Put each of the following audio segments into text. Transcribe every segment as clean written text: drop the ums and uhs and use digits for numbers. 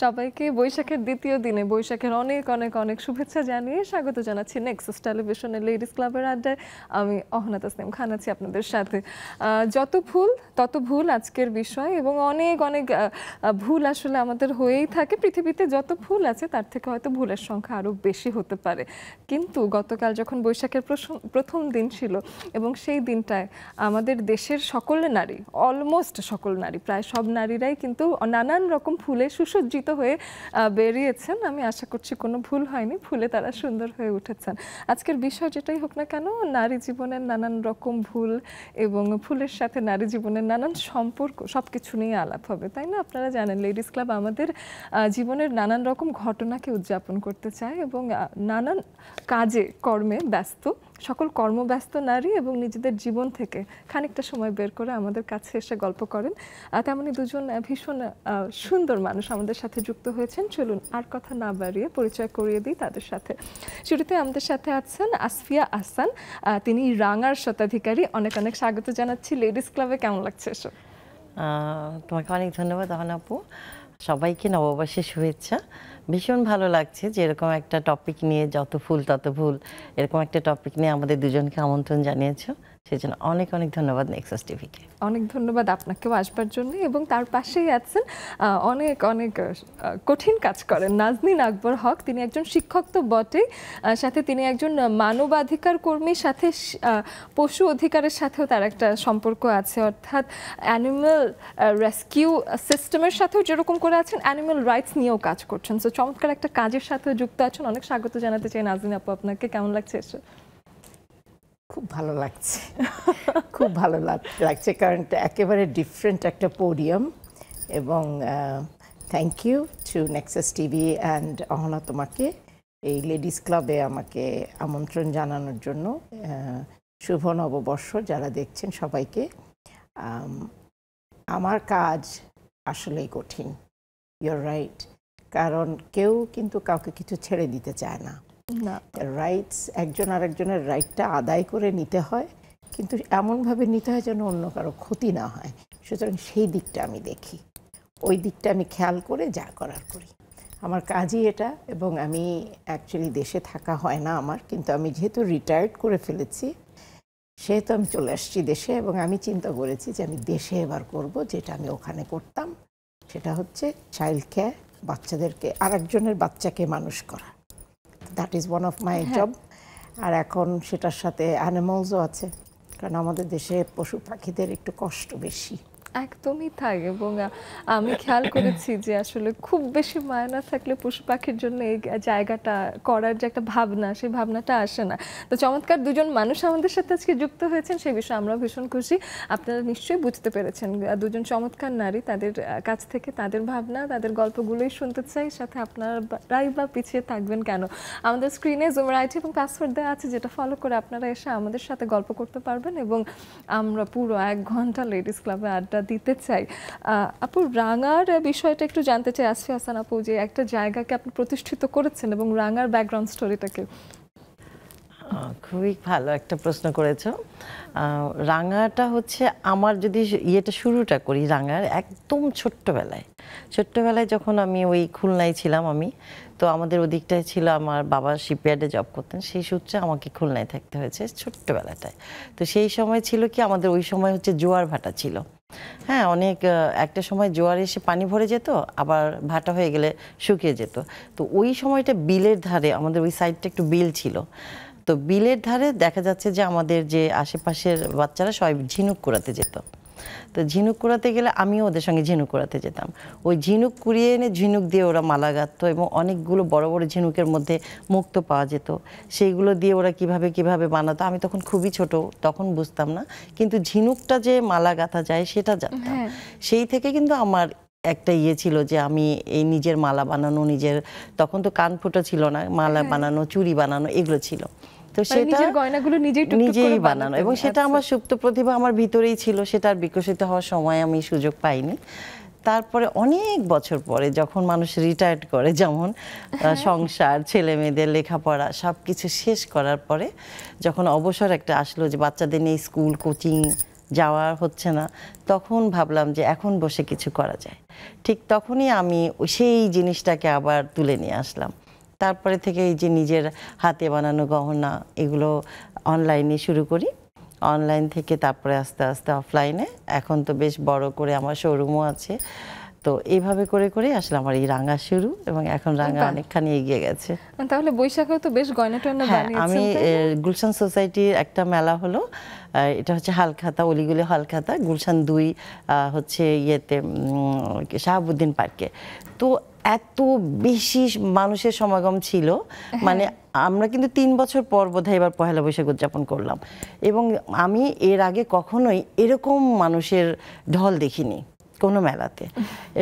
সবাইকে বৈশাখের দ্বিতীয় দিনে বৈশাখের অনেক অনেক অনেক শুভেচ্ছা জানিয়ে স্বাগত জানাচ্ছি নেক্সাস টেলিভিশনের লেডিস ক্লাবের আড্ডায়। আমি অহনা তাসনিম খান আছি আপনাদের সাথে। যত ফুল তত ভুল আজকের বিষয়, এবং অনেক অনেক ভুল আসলে আমাদের হয়েই থাকে। পৃথিবীতে যত ফুল আছে তার থেকে হয়তো ভুলের সংখ্যা আরও বেশি হতে পারে, কিন্তু গতকাল যখন বৈশাখের প্রথম দিন ছিল এবং সেই দিনটায় আমাদের দেশের সকল নারী, অলমোস্ট সকল নারী, প্রায় সব নারীরাই কিন্তু নানান রকম ফুলে সুসজ্জিত হয়ে বেরিয়েছেন। আমি আশা করছি কোনো ভুল হয়নি, ফুলে তারা সুন্দর হয়ে উঠেছেন। আজকের বিষয় যেটাই হোক না কেন, নারী জীবনের নানান রকম ভুল এবং ফুলের সাথে নারী জীবনের নানান সম্পর্ক, সব কিছু নিয়ে আলাপ হবে, তাই না? আপনারা জানেন লেডিস ক্লাব আমাদের জীবনের নানান রকম ঘটনাকে উদযাপন করতে চায় এবং নানান কাজে কর্মে ব্যস্ত সকল কর্মব্যস্ত নারী এবং নিজেদের জীবন থেকে খানিকটা সময় বের করে আমাদের কাছে এসে গল্প করেন। তেমনই দুজন ভীষণ সুন্দর মানুষ আমাদের সাথে যুক্ত হয়েছেন। চলুন আর কথা না বাড়িয়ে পরিচয় করিয়ে দিই তাদের সাথে। শুরুতে আমাদের সাথে আছেন আসফিয়া আহসান, তিনি রাঙার শতাধিকারী। অনেক অনেক স্বাগত জানাচ্ছি লেডিস ক্লাবে। কেমন লাগছে এসব? তোমাকে অনেক ধন্যবাদ অহনা আপু, সবাইকে নববর্ষের শুভেচ্ছা। ভীষণ ভালো লাগছে যে এরকম একটা টপিক নিয়ে, যত ফুল তত ভুল, এরকম একটা টপিক নিয়ে আমাদের দুজনকে আমন্ত্রণ জানিয়েছো, সেই জন্য অনেক অনেক ধন্যবাদ নেক্সাস টিভিকে। অনেক ধন্যবাদ আপনাকেও আসবার জন্য। এবং তার পাশেই আছেন অনেক অনেক কঠিন কাজ করেন নাজনীন আকবর হক। তিনি একজন শিক্ষক তো বটেই, সাথে তিনি একজন মানবাধিকার কর্মী, সাথে পশু অধিকারের সাথেও তার একটা সম্পর্ক আছে, অর্থাৎ অ্যানিম্যাল রেস্কিউ সিস্টেমের সাথেও যেরকম করে আছেন, অ্যানিম্যাল রাইটস নিয়েও কাজ করছেন। সো চমৎকার একটা কাজের সাথেও যুক্ত আছেন। অনেক স্বাগত জানাতে চাই নাজনীন আপু আপনাকে। কেমন লাগছে এসে? খুব ভালো লাগছে, খুব ভালো লাগছে, কারণ একেবারে ডিফারেন্ট একটা পোডিয়াম। এবং thank you to Nexus TV and Ahana তোমাকে এই লেডিস ক্লাবে আমাকে আমন্ত্রণ জানানোর জন্য। শুভ নববর্ষ যারা দেখছেন সবাইকে। আমার কাজ আসলেই কঠিন, ইউর রাইট, কারণ কেউ কিন্তু কাউকে কিছু ছেড়ে দিতে চায় না। রাইটস একজন আরেকজনের রাইটটা আদায় করে নিতে হয়, কিন্তু এমনভাবে নিতে হয় যেন অন্য কারো ক্ষতি না হয়। সুতরাং সেই দিকটা আমি দেখি, ওই দিকটা আমি খেয়াল করে যা করার করি। আমার কাজই এটা। এবং আমি অ্যাকচুয়ালি দেশে থাকা হয় না আমার, কিন্তু আমি যেহেতু রিটায়ার্ড করে ফেলেছি সেহেতু আমি চলে আসছি দেশে। এবং আমি চিন্তা করেছি যে আমি দেশে এবার করব যেটা আমি ওখানে করতাম, সেটা হচ্ছে চাইল্ড কেয়ার, বাচ্চাদেরকে আরেকজনের বাচ্চাকে মানুষ করা। That is one of my job. আর এখন সেটার সাথে অ্যানিমালসও আছে, কারণ আমাদের দেশে পশু পাখিদের একটু কষ্ট বেশি। একদমই তাই। এবং আমি খেয়াল করেছি যে আসলে খুব বেশি মায়া না থাকলে পশু পাখির জন্য এই জায়গাটা করার যে একটা ভাবনা, সেই ভাবনাটা আসে না। তো চমৎকার দুজন মানুষ আমাদের সাথে আজকে যুক্ত হয়েছেন, সেই বিষয়ে আমরা ভীষণ খুশি। আপনারা নিশ্চয়ই বুঝতে পেরেছেন দুজন চমৎকার নারী, তাদের কাছ থেকে তাদের ভাবনা, তাদের গল্পগুলোই শুনতে চাই। সাথে আপনারাই বা পিছিয়ে থাকবেন কেন? আমাদের স্ক্রিনে জুমের আইডি এবং পাসওয়ার্ড দেওয়া আছে, যেটা ফলো করে আপনারা এসে আমাদের সাথে গল্প করতে পারবেন। এবং আমরা পুরো 1 ঘন্টা লেডিস ক্লাবে আড্ডা দিতে চাই। আপু, রাঙার বিষয়টা একটু জানতে চাই। আসফিয়া আহসান আপু, যে একটা জায়গাকে আপনি প্রতিষ্ঠিত করেছেন এবং রাঙার ব্যাকগ্রাউন্ড স্টোরিটাকে। খুবই ভালো একটা প্রশ্ন করেছো। রাঙাটা হচ্ছে আমার, যদি ইয়েটা শুরুটা করি, রাঙার একদম ছোট্টবেলায় যখন আমি ওই খুলনায় ছিলাম, আমি তো আমাদের ওদিকটায় ছিল, আমার বাবা শিপইয়ার্ডে জব করতেন, সেই সূত্রে আমাকে খুলনায় থাকতে হয়েছে ছোট্টবেলাটায়। তো সেই সময় ছিল কি, আমাদের ওই সময় হচ্ছে জোয়ার ভাটা ছিল। হ্যাঁ, অনেক একটা সময় জোয়ার এসে পানি ভরে যেত, আবার ভাটা হয়ে গেলে শুকিয়ে যেত। তো ওই সময়টা বিলের ধারে, আমাদের ওই সাইডটা একটু বিল ছিল। তো বিলের ধারে দেখা যাচ্ছে যে আমাদের যে আশেপাশের বাচ্চারা সবাই ঝিনুক কুড়াতে যেত। তো ঝিনুক কুড়াতে গেলে আমিও ওদের সঙ্গে ঝিনুক কুড়াতে যেতাম। ওই ঝিনুক কুড়িয়ে এনে ঝিনুক দিয়ে ওরা মালা গাঁথতো, এবং অনেকগুলো বড় বড় ঝিনুকের মধ্যে মুক্তো পাওয়া যেত। সেইগুলো দিয়ে ওরা কিভাবে বানাতো, আমি তখন খুবই ছোট, তখন বুঝতাম না, কিন্তু ঝিনুকটা যে মালা গাঁথা যায় সেটা জানতাম। সেই থেকে কিন্তু আমার একটা ইয়ে ছিল যে আমি এই নিজের মালা বানানো, নিজের, তখন তো কান ফুটো ছিল না, মালা বানানো, চুড়ি বানানো, এগুলো ছিল। তো সেটা গয়নাগুলো নিজেই বানানো, এবং সেটা আমার সুপ্ত প্রতিভা আমার ভিতরেই ছিল, সেটা আর বিকশিত হওয়ার সময় আমি সুযোগ পাইনি। তারপরে অনেক বছর পরে যখন মানুষ রিটায়ার্ড করে, যেমন সংসার, ছেলে মেয়েদের লেখাপড়া সব কিছু শেষ করার পরে যখন অবসর একটা আসলো, যে বাচ্চাদের নিয়ে স্কুল, কোচিং যাওয়া হচ্ছে না, তখন ভাবলাম যে এখন বসে কিছু করা যায়। ঠিক তখনই আমি সেই জিনিসটাকে আবার তুলে নিয়ে আসলাম। তারপরে থেকে এই যে নিজের হাতে বানানো গহনা এগুলো অনলাইনে শুরু করি, অনলাইন থেকে তারপরে আস্তে আস্তে অফলাইনে, এখন তো বেশ বড় করে আমার শোরুমও আছে। তো এইভাবে করে করে আসলে আমার এই রাঙা শুরু, এবং এখন রাঙা অনেকখানি এগিয়ে গেছে। তাহলে বৈশাখেও তো বেশ গয়না টয়না বানিয়েছেন। আমি গুলশান সোসাইটির একটা মেলা হলো, এটা হচ্ছে হালখাতা, অলিগুলি হালখাতা, গুলশান 2 হচ্ছে ইয়েতে শাহাবুদ্দিন পার্কে। তো এত বেশি মানুষের সমাগম ছিল, মানে আমরা কিন্তু 3 বছর পর বোধহয় এবার পহেলা বৈশাখ উদযাপন করলাম, এবং আমি এর আগে কখনোই এরকম মানুষের ঢল দেখিনি কোনো মেলাতে।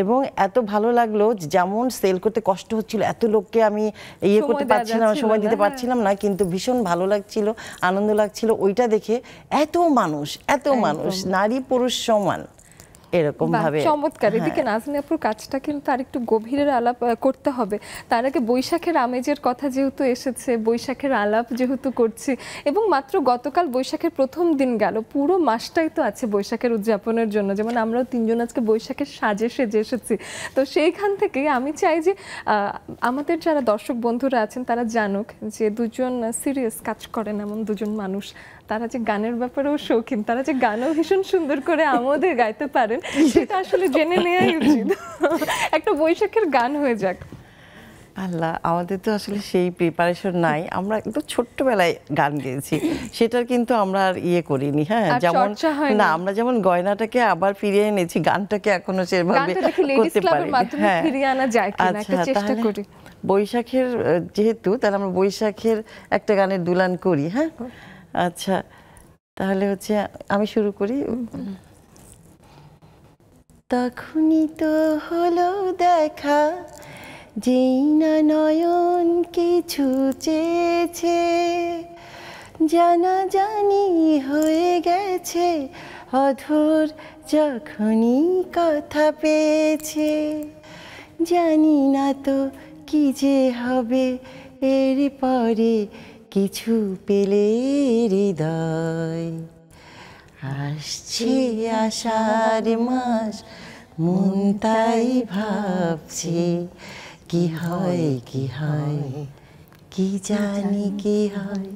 এবং এত ভালো লাগলো, যেমন সেল করতে কষ্ট হচ্ছিল, এত লোককে আমি ইয়ে করতে পারছিলাম, সময় দিতে পারছিলাম না, কিন্তু ভীষণ ভালো লাগছিল, আনন্দ লাগছিল ওইটা দেখে। এত মানুষ, নারী পুরুষ সমান, এরকম ভাবে। চমৎকার। এদিকে নাজনীন আপুর কাজটা কিন্তু আরেকটু গভীরের আলাপ করতে হবে। তার আগে বৈশাখের আমেজের কথা যেহেতু এসেছে, বৈশাখের আলাপ যেহেতু করছি, এবং মাত্র গতকাল বৈশাখের প্রথম দিন গেল, পুরো মাসটাই তো আছে বৈশাখের উদযাপনের জন্য। যেমন আমরাও 3 জন আজকে বৈশাখের সাজে সেজে এসেছি। তো সেইখান থেকে আমি চাই যে আমাদের যারা দর্শক বন্ধুরা আছেন তারা জানুক যে দুজন সিরিয়াস কাজ করেন এমন দুজন মানুষ, তারা যে গানের ব্যাপারেও শৌখিন, তারা যে গানও ভীষণ সুন্দর করে আমাদের গাইতে পারেন, সেটা আসলে জেনে নেওয়াই উচিত। একটা বৈশাখের গান হয়ে যাক। আল্লাহ, আমাদের তো আসলে সেই প্রিপারেশন নাই, আমরা একটু ছোট্টবেলায় গান গেয়েছি, সেটার কিন্তু আমরা আর ইয়ে করিনি। হ্যাঁ, যেমন না আমরা যেমন গয়নাটাকে আবার ফিরিয়ে এনেছি, গানটাকে এখনো সেভাবে করতে পারি। হ্যাঁ, ফিরিয়ে আনা যায় কিনা একটা চেষ্টা করি। বৈশাখের যেহেতু, তাহলে আমরা বৈশাখের একটা গানের দুলান করি। হ্যাঁ, আচ্ছা, তাহলে হচ্ছে আমি শুরু করি। তখনই তো হলো দেখা, যেই না নয়ন কিছু চেয়েছে, জানাজানি হয়ে গেছে অধর যখনই কথা পেয়েছে। জানি না তো কি যে হবে এর পরে, কিছু পেলে হৃদয়। আসছে আষাঢ় মাস, মন তাই ভাবছে, কি হয় কি হয়, কি জানি কি হয়।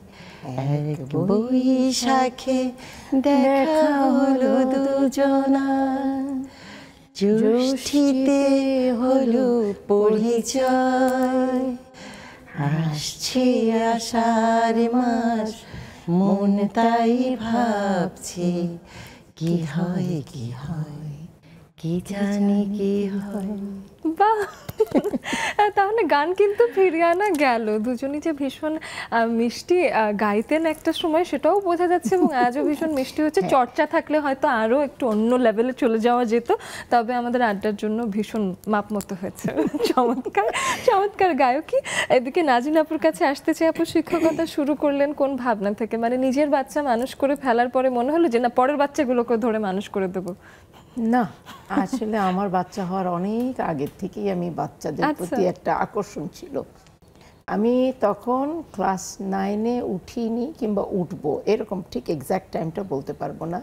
এক বৈশাখে দেখা হলো দুজনার, জ্যৈষ্ঠীতে হলো পরিচয়। আসছে আষাঢ় মাস, মন তাই ভাবছে, কি হয় কি হয়, কি জানি কি হয়। বাহ, তাহলে গান কিন্তু ফিরিয়ে আনা গেল। দুজনই যে ভীষণ মিষ্টি গাইতেন একটা সময়, সেটাও বোঝা যাচ্ছে, এবং আজও ভীষণ মিষ্টি হচ্ছে। চর্চা থাকলে হয়তো আরও একটু অন্য লেভেলে চলে যাওয়া যেত, তবে আমাদের আড্ডার জন্য ভীষণ মাপ মতো হয়েছে। চমৎকার চমৎকার গায়কী। এদিকে নাজনীন আপুর কাছে আসতে চাই। আপু শিক্ষকতা শুরু করলেন কোন ভাবনা থেকে? মানে নিজের বাচ্চা মানুষ করে ফেলার পরে মনে হলো যে না, পরের বাচ্চাগুলোকে ধরে মানুষ করে দেবো? না, আসলে আমার বাচ্চা হওয়ার অনেক আগের থেকেই আমি বাচ্চাদের প্রতি একটা আকর্ষণ ছিল। আমি তখন ক্লাস 9-এ উঠিনি কিংবা উঠবো, এরকম ঠিক এক্সাক্ট টাইমটা বলতে পারবো না।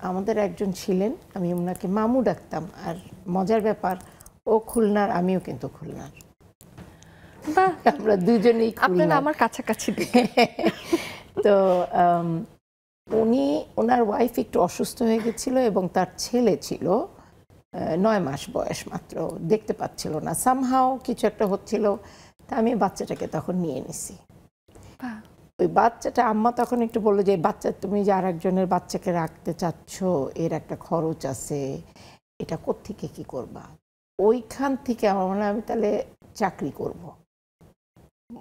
আমাদের একজন ছিলেন, আমি ওনাকে মামু ডাকতাম, আর মজার ব্যাপার ও খুলনার, আমিও কিন্তু খুলনার। আমরা দুজনেই আপনারা আমার কাছাকাছি। তো ওনার ওয়াইফ একটু অসুস্থ হয়ে গেছিল, এবং তার ছেলে ছিল 9 মাস বয়স মাত্র, দেখতে পাচ্ছিল না, সামহাও কিছু একটা হচ্ছিল। তা আমি বাচ্চাটাকে তখন নিয়ে নিছি। ওই বাচ্চাটা, আম্মা তখন একটু বললো যে বাচ্চা, তুমি যে আর একজনের বাচ্চাকে রাখতে চাচ্ছ, এর একটা খরচ আছে, এটা কোত্থেকে কি করবা? ওইখান থেকে আমার মনে হয় আমি তাহলে চাকরি করব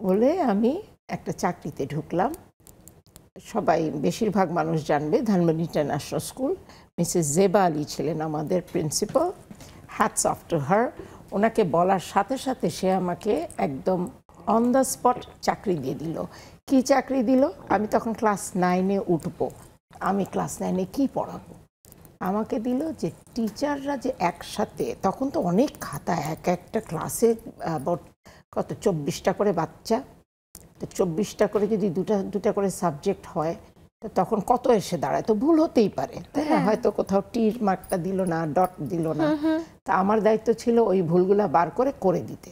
বলে আমি একটা চাকরিতে ঢুকলাম। সবাই, বেশিরভাগ মানুষ জানবে, Dhanmondi international school. Mrs Zeba Ali ছিলেন আমাদের principal. Hats off to her. ওনাকে বলার সাথে সাথে সে আমাকে একদম অন দ্য স্পট চাকরি দিয়ে দিল। কি চাকরি দিল? আমি তখন ক্লাস 9-এ উঠবো, আমি ক্লাস 9-এ কি পড়াবো? আমাকে দিল যে টিচাররা যে একসাথে, তখন তো অনেক খাতা, এক একটা ক্লাসে কত 24টা করে বাচ্চা, তো 24টা করে যদি দুটা করে সাবজেক্ট হয়, তো তখন কত এসে দাঁড়ায়, তো ভুল হতেই পারে, তাই না? হয়তো কোথাও টির মার্কটা দিল না, ডট দিল না, তা আমার দায়িত্ব ছিল ওই ভুলগুলা বার করে দিতে,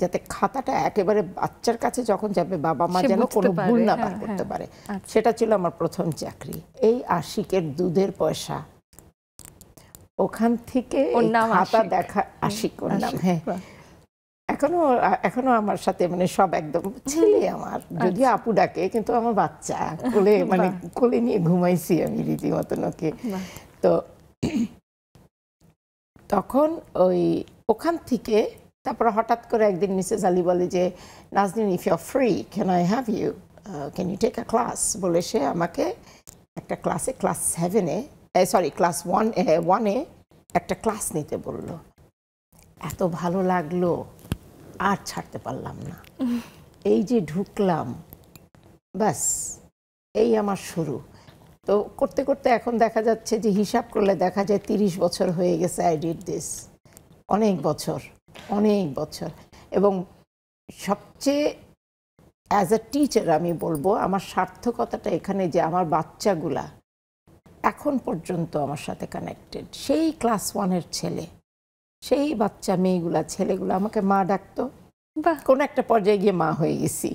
যাতে খাতাটা একেবারে বাচ্চার কাছে যখন যাবে বাবা মা যেন কোনো ভুল না বার করতে পারে। সেটা ছিল আমার প্রথম চাকরি। এই আশিকের দুধের পয়সা, ওখান থেকে খাতা দেখা, আশিক ওর নাম, হ্যাঁ, এখনো আমার সাথে মানে সব একদম ছেলে আমার, যদিও আপু ডাকে, কিন্তু আমার বাচ্চা কোলে, মানে কোলে নিয়ে ঘুমাইছি আমি রীতিমতন ওকে। তো তখন ওখান থেকে তারপর হঠাৎ করে একদিন মিসেস আলী বলে যে, Nazneen, if you are free can I have you, can you take a class, বলে সে আমাকে একটা ক্লাসে, ক্লাস 7-এ, সরি ক্লাস 1-এ একটা ক্লাস নিতে বলল। এত ভালো লাগলো, আর ছাড়তে পারলাম না। এই যে ঢুকলাম, ব্যাস এই আমার শুরু। তো করতে করতে এখন দেখা যাচ্ছে যে, হিসাব করলে দেখা যায় 30 বছর হয়ে গেছে আই ডিড দিস, অনেক বছর। এবং সবচেয়ে অ্যাজ আ টিচার আমি বলবো আমার সার্থকতাটা এখানে যে আমার বাচ্চাগুলা এখন পর্যন্ত আমার সাথে কানেক্টেড। সেই ক্লাস 1-এর ছেলে, সেই বাচ্চা মেয়েগুলা, ছেলেগুলো আমাকে মা ডাকতো, কোন একটা পর্যায়ে গিয়ে মা হয়ে গেছি,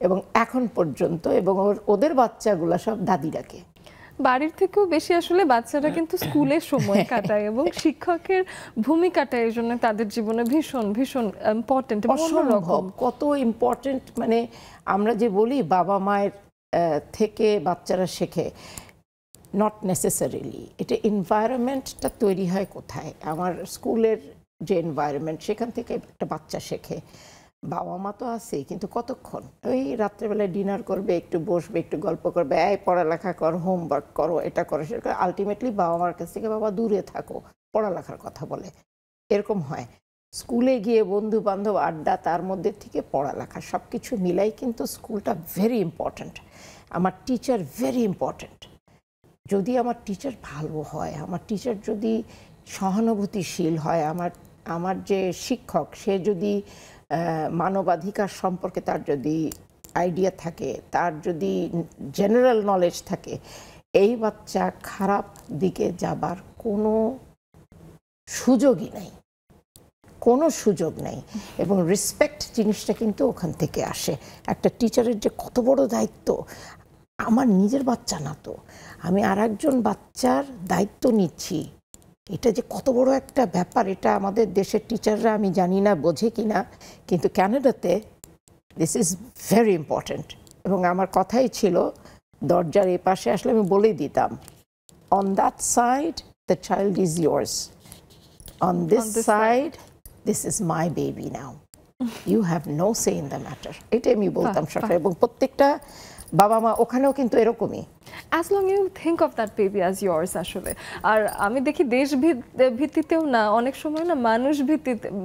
এবং এখন পর্যন্ত, এবং ওদের বাচ্চাগুলা সব দাদি ডাকে। বাড়ির থেকেও বেশি আসলে বাচ্চারা কিন্তু স্কুলে সময় কাটায়, এবং শিক্ষকের ভূমিকাটা এই জন্য তাদের জীবনে ভীষণ ভীষণ ইম্পর্টেন্ট, অসম্ভব কত ইম্পর্টেন্ট। মানে আমরা যে বলি বাবা মায়ের থেকে বাচ্চারা শেখে, নট নেসেসারিলি। এটা এনভায়রনমেন্টটা তৈরি হয় কোথায়? আমার স্কুলের যে এনভায়রনমেন্ট, সেখান থেকে একটা বাচ্চা শেখে। বাবা মা তো আছে, কিন্তু কতক্ষণ? ওই রাত্রেবেলায় ডিনার করবে, একটু বসবে, একটু গল্প করবে, এই পড়ালেখা কর, হোমওয়ার্ক করো, এটা করো, সেটা করো। আলটিমেটলি বাবা মার কাছ থেকে বাবা দূরে থাকো, পড়ালেখার কথা বলে, এরকম হয়। স্কুলে গিয়ে বন্ধু বান্ধব আড্ডা, তার মধ্যে থেকে পড়ালেখা, সব কিছু মিলাই কিন্তু স্কুলটা ভেরি ইম্পর্ট্যান্ট। আমার টিচার ভেরি ইম্পর্ট্যান্ট। যদি আমার টিচার ভালো হয়, আমার টিচার যদি সহানুভূতিশীল হয়, আমার যে শিক্ষক সে যদি মানবাধিকার সম্পর্কে তার যদি আইডিয়া থাকে, তার যদি জেনারেল নলেজ থাকে, এই বাচ্চা খারাপ দিকে যাবার কোনো সুযোগই নেই, কোনো সুযোগ নেই। এবং রেসপেক্ট জিনিসটা কিন্তু ওখান থেকে আসে। একটা টিচারের যে কত বড় দায়িত্ব, আমার নিজের বাচ্চা না তো, আমি আর একজন বাচ্চার দায়িত্ব নিচ্ছি, এটা যে কত বড় একটা ব্যাপার। এটা আমাদের দেশের টিচাররা আমি জানি না বোঝে কি না, কিন্তু ক্যানাডাতে দিস ইজ ভেরি ইম্পর্ট্যান্ট। এবং আমার কথাই ছিল, দরজার এই পাশে আসলে আমি বলেই দিতাম, on that side the child is yours, on this side this is my baby now, you have no say in the matter. এটাই আমি বলতাম সরকার। এবং প্রত্যেকটা বাবা মা ওখানেও কিন্তু এরকমই, as long you think of that baby as yours আসলে। আর আমি দেখি দেশ ভিত্তিতেও না, অনেক সময় না মানুষ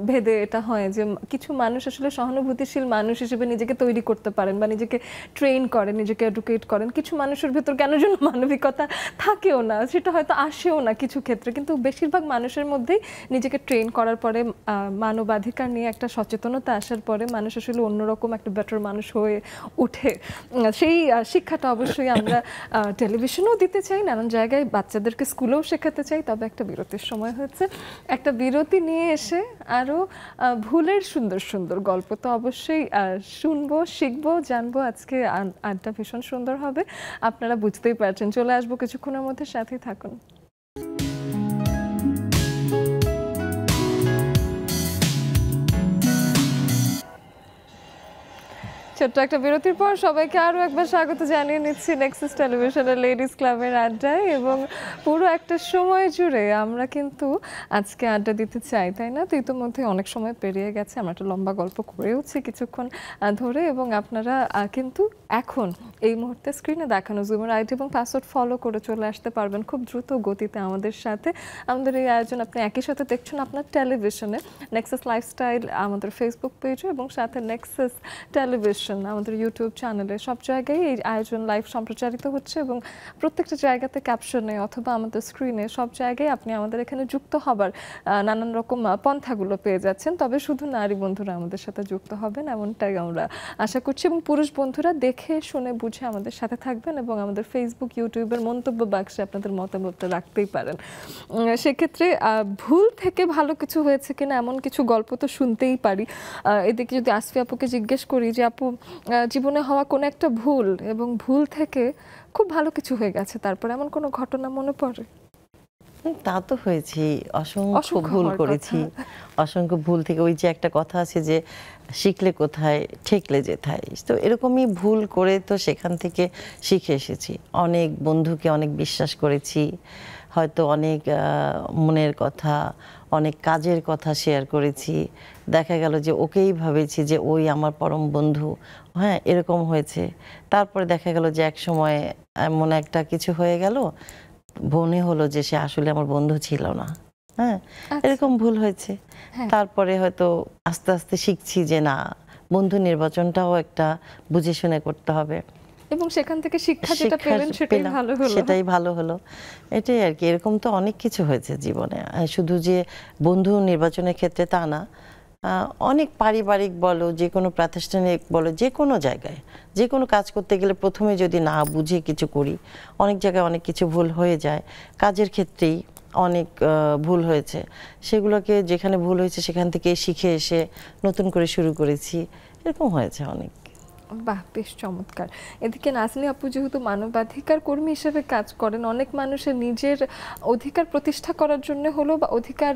ভেদে এটা হয় যে কিছু মানুষ আসলে সহানুভূতিশীল মানুষ হিসেবে নিজেকে তৈরি করতে পারেন বা নিজেকে ট্রেন করেন, নিজেকে এডুকেট করেন। কিছু মানুষের ভেতর কেন যেন মানবিকতা থাকেও না, সেটা হয়তো আসেও না কিছু ক্ষেত্রে, কিন্তু বেশিরভাগ মানুষের মধ্যেই নিজেকে ট্রেন করার পরে, মানবাধিকার নিয়ে একটা সচেতনতা আসার পরে মানুষ আসলে অন্যরকম একটা বেটার মানুষ হয়ে ওঠে। সেই শিক্ষাটা অবশ্যই আমরা টেলিভিশনেও দিতে চাই, নানান জায়গায় বাচ্চাদেরকে স্কুলেও শেখাতে চাই। তবে একটা বিরতির সময় হচ্ছে, একটা বিরতি নিয়ে এসে আরও ভুলের সুন্দর সুন্দর গল্প তো অবশ্যই শুনবো, শিখবো, জানবো। আজকে আড্ডা ভীষণ সুন্দর হবে, আপনারা বুঝতেই পারছেন। চলে আসবো কিছুক্ষণের মধ্যে, সাথেই থাকুন। ছোট্ট একটা বিরতির পর সবাইকে আরও একবার স্বাগত জানিয়ে নিচ্ছি নেক্সাস টেলিভিশনের লেডিস ক্লাবের আড্ডায়। এবং পুরো একটা সময় জুড়ে আমরা কিন্তু আজকে আড্ডা দিতে চাই, তাই না? তো ইতিমধ্যে অনেক সময় পেরিয়ে গেছে, আমরা একটা লম্বা গল্প করেওছি কিছুক্ষণ ধরে। এবং আপনারা কিন্তু এখন এই মুহূর্তে স্ক্রিনে দেখানো জুমের আইডি এবং পাসওয়ার্ড ফলো করে চলে আসতে পারবেন খুব দ্রুত গতিতে আমাদের সাথে। আমাদের এই আয়োজন আপনি একই সাথে দেখছেন আপনার টেলিভিশনে, নেক্সাস লাইফস্টাইল আমাদের ফেসবুক পেজে, এবং সাথে নেক্সাস টেলিভিশন আমাদের ইউটিউব চ্যানেলে। সব জায়গায় এই আয়োজন লাইভ সম্প্রচারিত হচ্ছে, এবং প্রত্যেকটা জায়গাতে ক্যাপশনে অথবা আমাদের স্ক্রিনে সব জায়গায় আপনি আমাদের এখানে যুক্ত হবার নানান রকম পন্থাগুলো পেয়ে যাচ্ছেন। তবে শুধু নারী বন্ধুরা আমাদের সাথে যুক্ত হবেন এমনটাই আমরা আশা করছি, এবং পুরুষ বন্ধুরা দেখে দেখে শুনে বুঝে আমাদের সাথে থাকবেন এবং আমাদের ফেসবুক ইউটিউবের মন্তব্য বাক্সে আপনাদের মতামত রাখতেই পারেন। সেক্ষেত্রে ভুল থেকে ভালো কিছু হয়েছে কিনা এমন কিছু গল্প তো শুনতেই পারি। এদিকে যদি আসফি আপুকে জিজ্ঞেস করি যে আপু জীবনে হওয়া কোনো একটা ভুল এবং ভুল থেকে খুব ভালো কিছু হয়ে গেছে, তারপর এমন কোনো ঘটনা মনে পড়ে? তা তো হয়েছে, অসংখ্য ভুল করেছি, অসংখ্য ভুল থেকে ওই যে একটা কথা আছে যে শিখলে কোথায় ঠেকলে যেথায়, তো এরকমই ভুল করে তো সেখান থেকে শিখে এসেছি। অনেক বন্ধুকে অনেক বিশ্বাস করেছি, হয়তো অনেক মনের কথা, অনেক কাজের কথা শেয়ার করেছি, দেখা গেল যে ওকেই ভাবেছি যে ওই আমার পরম বন্ধু, হ্যাঁ এরকম হয়েছে। তারপরে দেখা গেল যে এক সময় এমন একটা কিছু হয়ে গেল, মনে হলো যে সে আসলে আমার বন্ধু ছিল না, হ্যাঁ এরকম ভুল হয়েছে। তারপরে হয়তো আস্তে আস্তে শিখছি যে না, বন্ধু নির্বাচনটাও একটা বুঝে শুনে করতে হবে এবং সেখান থেকে শিক্ষা যেটা পেলেন সেটাই ভালো হলো। সেটাই ভালো হলো, এটাই আর কি। এরকম তো অনেক কিছু হয়েছে জীবনে, শুধু যে বন্ধু নির্বাচনের ক্ষেত্রে তা না, অনেক পারিবারিক বলো, যে কোনো প্রাতিষ্ঠানিক বলো, যে কোনো জায়গায় যে কোনো কাজ করতে গেলে প্রথমে যদি না বুঝে কিছু করি, অনেক জায়গায় অনেক কিছু ভুল হয়ে যায়। কাজের ক্ষেত্রেই অনেক ভুল হয়েছে, সেগুলোকে যেখানে ভুল হয়েছে সেখান থেকে শিখে এসে নতুন করে শুরু করেছি, এরকম হয়েছে অনেক। বাহ, বেশ চমৎকার। এদিকে নাজনী আপু যেহেতু মানবাধিকার কর্মী হিসেবে কাজ করেন, অনেক মানুষের নিজের অধিকার প্রতিষ্ঠা করার জন্য হলো বা অধিকার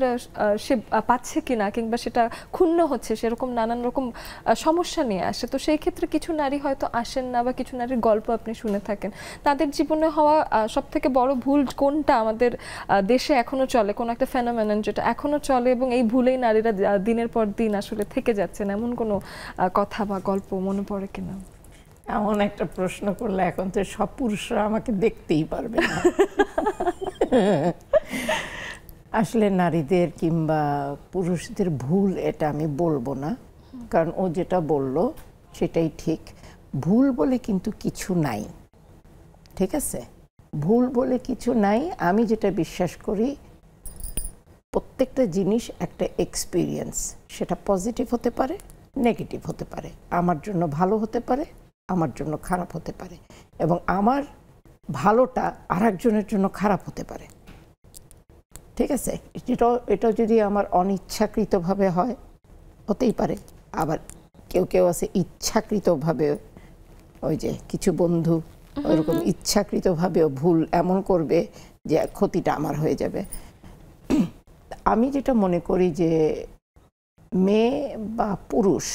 সে পাচ্ছে কিনা কিংবা সেটা ক্ষুণ্ণ হচ্ছে, সেরকম নানান রকম সমস্যা নিয়ে আসে। তো সেই ক্ষেত্রে কিছু নারী হয়তো আসেন না বা কিছু নারীর গল্প আপনি শুনে থাকেন, তাদের জীবনে হওয়া সব থেকে বড় ভুল কোনটা আমাদের দেশে এখনো চলে, কোন একটা ফেনোমেনন যেটা এখনো চলে এবং এই ভুলেই নারীরা দিনের পর দিন আসলে থেকে যাচ্ছেন, এমন কোনো কথা বা গল্প মনে পড়ে কিনা? এমন একটা প্রশ্ন করলে এখন তো সব পুরুষরা আমাকে দেখতেই পারবে না। আসলে নারীদের কিংবা পুরুষদের ভুল এটা আমি বলবো না, কারণ ও যেটা বলল সেটাই ঠিক। ভুল বলে কিন্তু কিছু নাই, ঠিক আছে? ভুল বলে কিছু নাই। আমি যেটা বিশ্বাস করি, প্রত্যেকটা জিনিস একটা এক্সপিরিয়েন্স, সেটা পজিটিভ হতে পারে, নেগেটিভ হতে পারে, আমার জন্য ভালো হতে পারে, আমার জন্য খারাপ হতে পারে, এবং আমার ভালোটা আরেকজনের জন্য খারাপ হতে পারে, ঠিক আছে? এটা যদি আমার অনিচ্ছাকৃতভাবে হয় হতেই পারে, আবার কেউ কেউ আছে ইচ্ছাকৃতভাবে, ওই যে কিছু বন্ধু ওইরকম ইচ্ছাকৃতভাবেও ভুল এমন করবে যে ক্ষতিটা আমার হয়ে যাবে। আমি যেটা মনে করি যে মেয়ে বা পুরুষ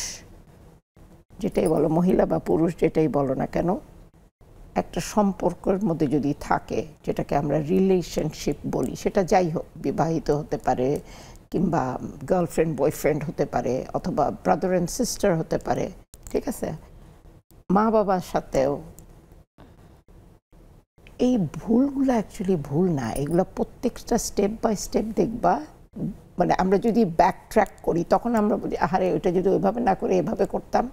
যেটাই বলো, মহিলা বা পুরুষ যেটাই বলো না কেন, একটা সম্পর্কের মধ্যে যদি থাকে, যেটাকে আমরা রিলেশনশিপ বলি, সেটা যাই হোক, বিবাহিত হতে পারে কিংবা গার্লফ্রেন্ড বয়ফ্রেন্ড হতে পারে অথবা ব্রাদার অ্যান্ড সিস্টার হতে পারে, ঠিক আছে, মা বাবার সাথেও, এই ভুলগুলো অ্যাকচুয়ালি ভুল না, এগুলো প্রত্যেকটা স্টেপ বাই স্টেপ দেখবা, মানে আমরা যদি ব্যাক ট্র্যাক করি তখন আমরা বলি আহারে ওইটা যদি ওইভাবে না করে এভাবে করতাম,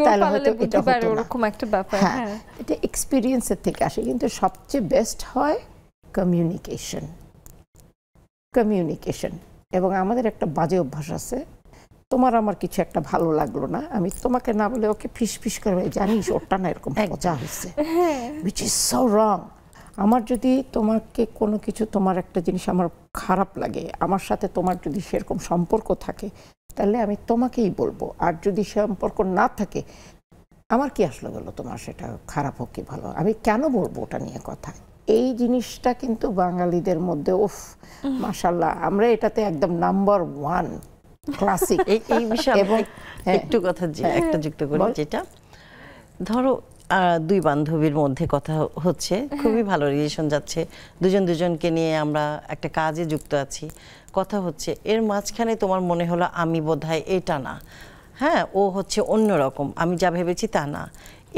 তাহলে হয়তো এটা হতো না। ওরকম একটা ব্যাপার, হ্যাঁ, এটা এক্সপিরিয়েন্সের থেকে আসে। কিন্তু সবচেয়ে বেস্ট হয় কমিউনিকেশন, কমিউনিকেশন। এবং আমাদের একটা বাজে অভ্যাস আছে, তোমার আমার কিছু একটা ভালো লাগলো না, আমি তোমাকে না বলে ওকে ফিস ফিস করে, জানিস ওটা না এরকম মজা হয়েছে, which is so wrong। আমার যদি তোমাকে কোনো কিছু, তোমার একটা জিনিস আমার খারাপ লাগে, আমার সাথে তোমার যদি সেরকম সম্পর্ক থাকে তাহলে আমি তোমাকেই বলবো, আর যদি সম্পর্ক না থাকে আমার কি আসলে গেলো তোমার সেটা খারাপ হোক কি ভালো, আমি কেন বলবো ওটা নিয়ে কথা। এই জিনিসটা কিন্তু বাঙালিদের মধ্যে উফ মাশাআল্লাহ, আমরা এটাতে একদম নাম্বার 1 ক্লাসিক। এই বিষয়ে এবং একটু কথা একটা যুক্ত করি, যেটা ধরো দুই বান্ধবীর মধ্যে কথা হচ্ছে, খুবই ভালো রিলেশন যাচ্ছে, দুজনকে নিয়ে আমরা একটা কাজে যুক্ত আছি, কথা হচ্ছে, এর মাঝখানে তোমার মনে হলো আমি বোধহয় এটা না, হ্যাঁ ও হচ্ছে অন্যরকম, আমি যা ভেবেছি তা না,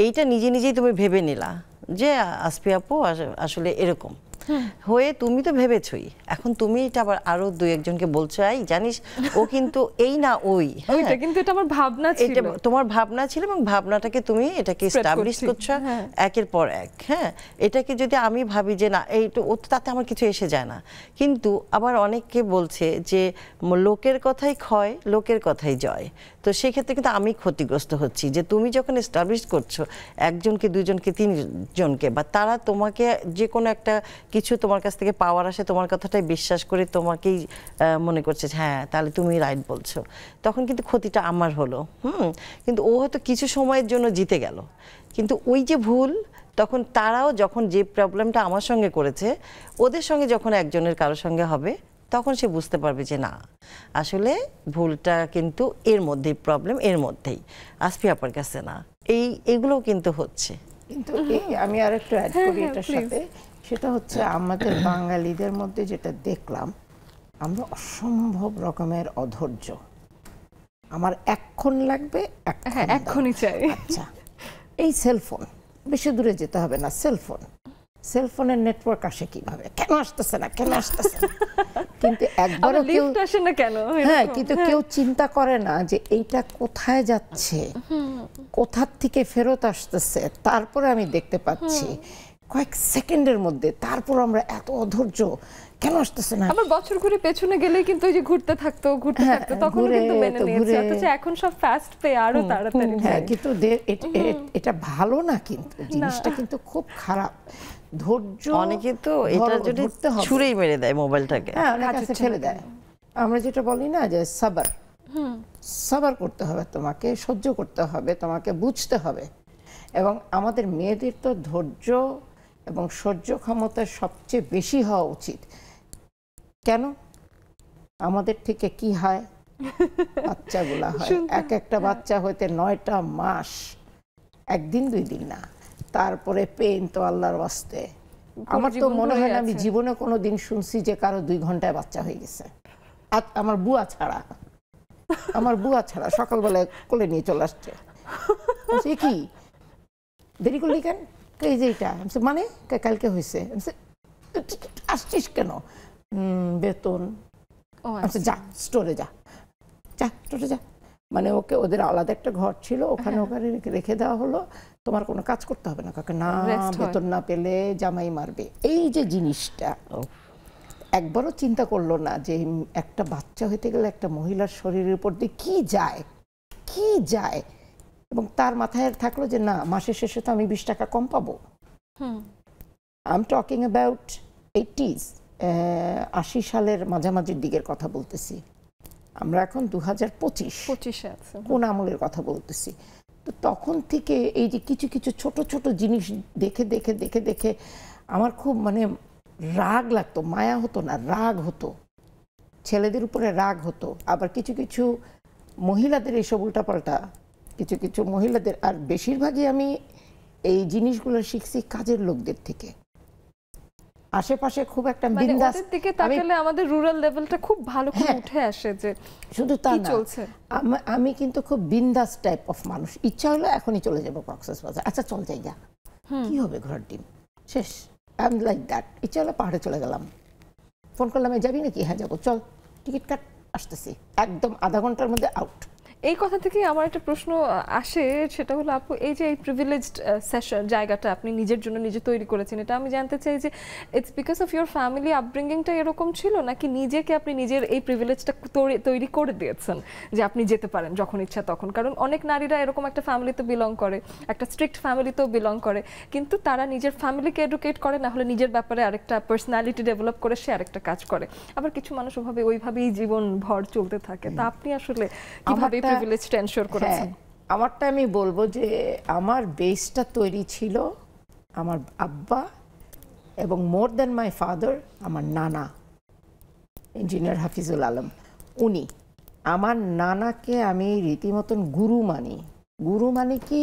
এইটা নিজে নিজেই তুমি ভেবে নিলা যে আসফি আপু আসলে এরকম, হয়ে তুমি তো ভেবেছই, এখন তুমি এটা আবার আরো দুই একজনকে বলছো, এই জানিস ও কিন্তু এই না ওই, ওইটা কিন্তু এটা আমার ভাবনা ছিল, এটা তোমার ভাবনা ছিল এবং ভাবনাটাকে তুমি এটাকে এস্টাবলিশ করছো একের পর এক। হ্যাঁ, এটাকে যদি আমি ভাবি যে না এইটা ও তাতে আমার কিছু এসে যায় না, কিন্তু আবার অনেককে বলছে যে লোকের কথাই ক্ষয় লোকের কথাই জয়। তো সেক্ষেত্রে কিন্তু আমি ক্ষতিগ্রস্ত হচ্ছি যে তুমি যখন এস্টাবলিশ করছো একজনকে দুজনকে তিনজনকে, বা তারা তোমাকে যে কোনো একটা কিছু তোমার কাছ থেকে পাওয়ার আসে তোমার কথাটাই বিশ্বাস করে তোমাকেই মনে করছে হ্যাঁ তাহলে তুমি রাইট বলছো, তখন কিন্তু ক্ষতিটা আমার হলো। কিন্তু ও হয়তো কিছু সময়ের জন্য জিতে গেল, কিন্তু ওই যে ভুল, তখন তারাও যখন যে প্রবলেমটা আমার সঙ্গে করেছে ওদের সঙ্গে যখন একজনের কারোর সঙ্গে হবে তখন সে বুঝতে পারবে যে না আসলে ভুলটা কিন্তু এর মধ্যেই প্রবলেম, এর মধ্যেই, আসফি আপার কাছে না। এইগুলোও কিন্তু হচ্ছে। কিন্তু আমি আর একটু অ্যাড করি এটার সাথে, সেটা হচ্ছে আমাদের বাঙালিদের মধ্যে যেটা দেখলাম, আমরা অসম্ভব রকমের অধৈর্য। আমার এক্ষণ লাগবে, এক্ষুনি চাই। আচ্ছা, এই সেলফোন, বেশি দূরে যেতে হবে না, সেলফোনের নেটওয়ার্ক আসে কিভাবে, কেন আসতেছে না, কেন আসতেছে না, কিন্তু একবারও কেউ আসে না কেন, হ্যাঁ, কিন্তু কেউ চিন্তা করে না যে এইটা কোথায় যাচ্ছে, কোথার থেকে ফেরত আসতেছে, তারপরে আমি দেখতে পাচ্ছি কয়েক সেকেন্ডের মধ্যে, তারপর আমরা এত অধৈর্য, কেন আসতেছে না। আবার বছর ঘুরে পেছনে গেলে কিন্তু ওই যে ঘুরতে থাকতো তখন কিন্তু মেনে নিয়েছে, অথচ এখন সব ফাস্ট পে আরো তাড়াতাড়ি। হ্যাঁ, কিন্তু এটা ভালো না, কিন্তু জিনিসটা কিন্তু খুব খারাপ। ধৈর্য, অনেকে তো এটা যদি ছুঁড়েই মেরে দেয় মোবাইলটাকে, হ্যাঁ অনেক কাছে ফেলে দেয়। আমরা যেটা বলি না যে সাবার করতে হবে, তোমাকে সহ্য করতে হবে, তোমাকে বুঝতে হবে। এবং আমাদের মেয়েদের তো ধৈর্য এবং সহ্য ক্ষমতা সবচেয়ে বেশি হওয়া উচিত। কেন আমাদের থেকে কি হয়, বাচ্চাগুলা হয়, এক একটা বাচ্চা হইতে 9টা মাস, একদিন 2 দিন না, তারপরে পেন তো আল্লাহর ওয়াস্তে। আমার তো মনে হয় না আমি জীবনে কোনো দিন শুনছি যে কারো 2 ঘন্টায় বাচ্চা হয়ে গেছে, আমার বুয়া ছাড়া সকালবেলায় কোলে নিয়ে চলে আসছে, কি দেরি করলি কেন, এই যে এটা মানে কালকে হয়েছে, আসছিস কেন, বেতন, যা স্টোরে যা, মানে ওকে ওদের আলাদা একটা ঘর ছিল, ওখানে রেখে দেওয়া হলো, তোমার কোনো কাজ করতে হবে না কাকে, না বেতন না পেলে জামাই মারবে। এই যে জিনিসটা একবারও চিন্তা করলো না যে একটা বাচ্চা হইতে গেলে একটা মহিলার শরীরের উপর দিয়ে কি যায়, এবং তার মাথায় থাকলো যে না মাসের শেষে তো আমি 20 টাকা কম পাবো। I am talking about 80s, 80 সালের মাঝামাঝির দিকের কথা বলতেছি, আমরা এখন 2025 আছে, কোন আমলের কথা বলতেছি। তো তখন থেকে এই যে কিছু কিছু ছোট ছোট জিনিস দেখে দেখে দেখে দেখে আমার খুব মানে রাগ লাগতো, মায়া হতো না, রাগ হতো, ছেলেদের উপরে রাগ হতো। আবার কিছু কিছু মহিলাদের এইসব উল্টাপাল্টা, কিছু কিছু মহিলাদের, আর বেশিরভাগই আমি এই জিনিসগুলো শিখছি কাজের লোকদের থেকে। আশেপাশে খুব একটা বিন্দাস দিকে তাকালে আমাদের রুরাল লেভেলটা খুব ভালো করে উঠে আসে, যে শুধু তা না, আমি কিন্তু খুব বিন্দাস টাইপ অফ মানুষ। ইচ্ছা হলো এখনই চলে যাবো কক্সবাজার, আচ্ছা চল যাই, যা কি হবে, ঘোড়ার ডিম শেষ, আই এম লাইক দ্যাট। ইচ্ছা হলো পাহাড়ে চলে গেলাম, ফোন করলাম যাবি নাকি, হ্যাঁ যাবো, চল টিকিট কাট, আসতেছি, একদম আধা ঘন্টার মধ্যে আউট। এই কথা থেকে আমার একটা প্রশ্ন আসে, সেটা হলো আপু এই যে এই প্রিভিলেজড সেশন জায়গাটা আপনি নিজের জন্য নিজে তৈরি করেছেন, এটা আমি জানতে চাই যে it's because of your family আপব্রিঙ্গিংটা এরকম ছিল, নাকি নিজেকে আপনি নিজের এই প্রিভিলেজটা তৈরি করে দিয়েছেন যে আপনি যেতে পারেন যখন ইচ্ছা তখন? কারণ অনেক নারীরা এরকম একটা ফ্যামিলিতে বিলং করে, একটা স্ট্রিক্ট ফ্যামিলিতেও বিলং করে, কিন্তু তারা নিজের ফ্যামিলিকে এডুকেট করে, না হলে নিজের ব্যাপারে আরেকটা পার্সোনালিটি ডেভেলপ করে সে আরেকটা কাজ করে। আবার কিছু মানুষ ওইভাবেই জীবন ভর চলতে থাকে। তা আপনি আসলে কিভাবে প্রিভিলেজটা এনশিওর করেছেন? আমারটা আমি বলবো যে আমার বেসটা তৈরি ছিল আমার আব্বা, এবং মোর দ্যান মাই ফাদার আমার নানা ইঞ্জিনিয়ার হাফিজুল আলম। উনি, আমার নানাকে আমি রীতিমতন গুরু মানি কি,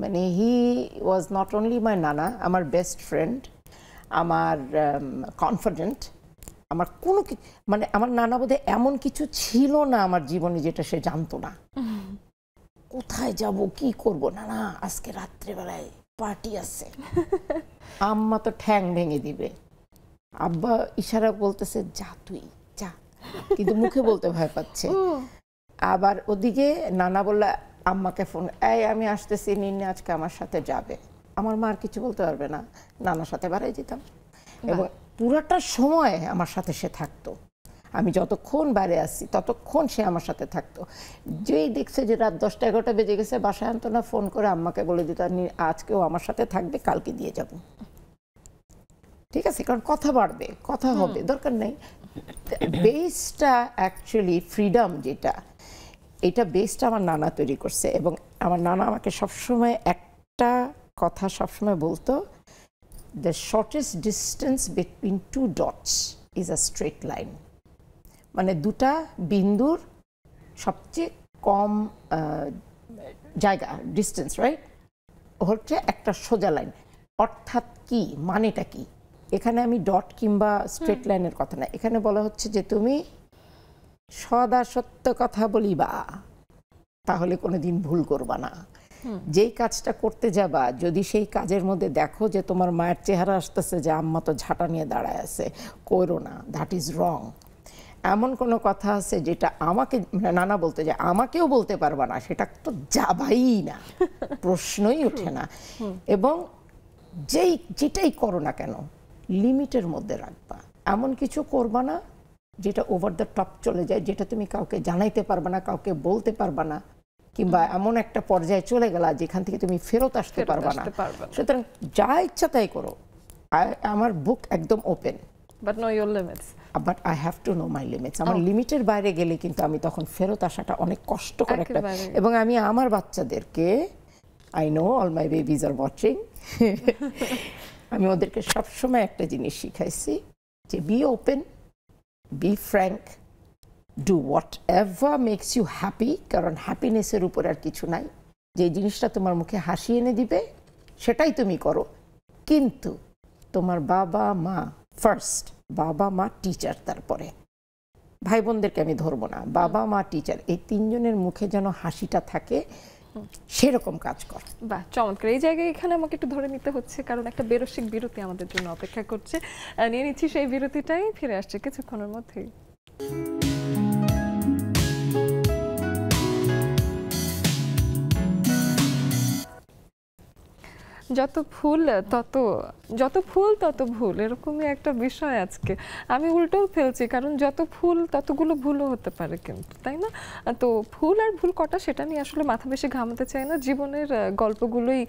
মানে হি ওয়াজ নট অনলি মাই নানা, আমার বেস্ট ফ্রেন্ড, আমার কনফিডেন্ট, আমার কোনো মানে আমার নানা বোধহয় এমন কিছু ছিল না আমার জীবনে যেটা সে জানতো না। কোথায় যাব, কি করব, না আজকে রাত্রেবেলায় পার্টি আছে, আম্মা তো ঠ্যাং ভেঙে দিবে, আব্বা ইশারা বলতেছে যা তুই যা, কিন্তু মুখে বলতে ভয় পাচ্ছে। আবার ওদিকে নানা বললে আম্মাকে ফোন, এই আমি আসতেছি, নিন্নি আজকে আমার সাথে যাবে। আমার মা আর কিছু বলতে পারবে না, নানার সাথে বাড়াই যেতাম এবং পুরাটা সময় আমার সাথে সে থাকতো। আমি যতক্ষণ বাইরে আসছি ততক্ষণ সে আমার সাথে থাকতো। যেই দেখছে যে রাত 10টা 11টা বেজে গেছে, বাসায় আনতো না, ফোন করে আম্মাকে বলে দিত আজকেও আমার সাথে থাকবে, কালকে দিয়ে যাব। ঠিক আছে, কারণ কথা বাড়বে, কথা হবে, দরকার নেই। বেসটা অ্যাকচুয়ালি ফ্রিডম যেটা, এটা বেসটা আমার নানা তৈরি করছে। এবং আমার নানা আমাকে সবসময় একটা কথা সবসময় বলতো, the shortest distance between two dots is a straight line. মানে দুটা বিন্দুর সবচেয়ে কম জায়গা, ডিস্টেন্স, রাইট, হচ্ছে একটা সোজা লাইন। অর্থাৎ কি, মানেটা কি? এখানে আমি ডট কিংবা স্ট্রেট লাইনের কথা না, এখানে বলা হচ্ছে যে তুমি সদা সত্য কথা বলিবা, তাহলে কোনোদিন ভুল করবা না। যেই কাজটা করতে যাবা, যদি সেই কাজের মধ্যে দেখো যে তোমার মায়ের চেহারা আসতেছে যে আম্মা তো ঝাঁটা নিয়ে দাঁড়ায় আছে, করো না, দ্যাট ইজ রং। এমন কোনো কথা আছে যেটা আমাকে নানা বলতে যায় আমাকেও বলতে পারবা না, সেটা তো যাবাই না, প্রশ্নই ওঠে না। এবং যেটাই করো না কেন লিমিটের মধ্যে রাখবা। এমন কিছু করবা না যেটা ওভার দ্য টপ চলে যায়, যেটা তুমি কাউকে জানাইতে পারবা না, কাউকে বলতে পারবা না, কিংবা এমন একটা পর্যায়ে চলে গেলা যেখান থেকে তুমি ফেরত আসতে পারবা না। সুতরাং যা ইচ্ছা তাই করো, আমার বুক একদম open, but know your limits. But I have to know my limits. আমার লিমিটের বাইরে গেলে কিন্তু আমি তখন ফেরত আসাটা অনেক কষ্টকর একটা। এবং আমি আমার বাচ্চাদেরকে, I know all my babies are watching, আমি ওদেরকে সবসময় একটা জিনিস শিখাইছি যে be open, be frank, do whatever makes you happy. কারণ হ্যাপিনেসের উপর আর কিছু নাই। যে জিনিসটা তোমার মুখে হাসি এনে দিবে সেটাই তুমি করো, কিন্তু তোমার বাবা মা ফার্স্ট, বাবা মা টিচার, তারপরে ভাই বোনদেরকে আমি ধরবো না, বাবা মা টিচার, এই তিনজনের মুখে যেন হাসিটা থাকে, সেরকম কাজ কর। বাহ, চমৎকার। এই জায়গায় এখানে আমাকে একটু ধরে নিতে হচ্ছে, কারণ একটা বেরসিক বিরতি আমাদের জন্য অপেক্ষা করছে। নিয়ে নিচ্ছি সেই বিরতিটাই, ফিরে আসছে কিছুক্ষণের মধ্যেই। যত ফুল তত ভুল, এরকমই একটা বিষয় আজকে। আমি উল্টোও ফেলছি, কারণ যত ফুল ততগুলো ভুলও হতে পারে কিন্তু, তাই না? তো ফুল আর ভুল কটা সেটা নিয়ে আসলে মাথা বেশি ঘামাতে চাই না। জীবনের গল্পগুলোই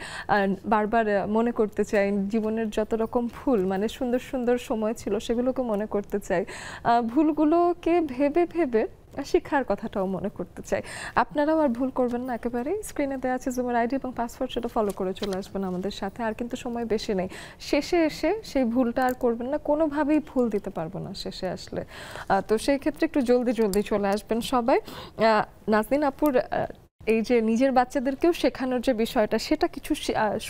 বারবার মনে করতে চাই। জীবনের যত রকম ফুল, মানে সুন্দর সুন্দর সময় ছিল, সেগুলোকে মনে করতে চাই। ভুলগুলোকে ভেবে ভেবে শিক্ষার কথাটাও মনে করতে চাই। আপনারাও আর ভুল করবেন না একেবারেই। স্ক্রিনে দেওয়া আছে জুমের আইডি এবং পাসওয়ার্ড, সেটা ফলো করে চলে আসবেন আমাদের সাথে। আর কিন্তু সময় বেশি নেই, শেষে এসে সেই ভুলটা আর করবেন না, কোনোভাবেই ভুল দিতে পারবো না শেষে আসলে। তো সেই ক্ষেত্রে একটু জলদি জলদি চলে আসবেন সবাই। নাজনীন আপুর এই যে নিজের বাচ্চাদেরকেও শেখানোর যে বিষয়টা, সেটা কিছু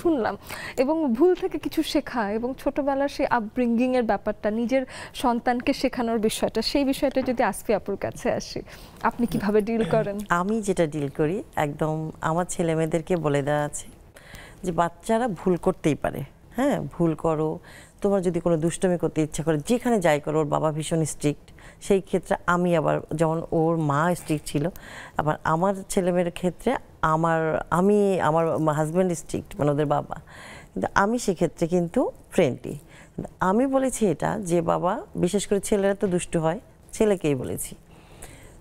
শুনলাম, এবং ভুল থেকে কিছু শেখা, এবং ছোটবেলার সেই আপব্রিঙ্গিং এর ব্যাপারটা, নিজের সন্তানকে শেখানোর বিষয়টা, সেই বিষয়টা যদি আসফি আপুর কাছে আসি, আপনি কিভাবে ডিল করেন? আমি যেটা ডিল করি, একদম আমার ছেলে মেয়েদেরকে বলে দেওয়া আছে যে বাচ্চারা ভুল করতেই পারে, হ্যাঁ ভুল করো। তোমার যদি কোনো দুষ্টমি করতে ইচ্ছা করে, যেখানে যাই করো। ওর বাবা ভীষণ স্ট্রিক্ট, সেই ক্ষেত্রে আমি আবার, যেমন ওর মা স্ট্রিক্ট ছিল, আবার আমার ছেলেমেয়ের ক্ষেত্রে আমি আমার হাজব্যান্ড স্ট্রিক্ট, মানে ওদের বাবা। কিন্তু আমি সেক্ষেত্রে কিন্তু ফ্রেন্ডলি। আমি বলেছি এটা যে বাবা, বিশেষ করে ছেলেরা তো দুষ্টু হয়, ছেলেকেই বলেছি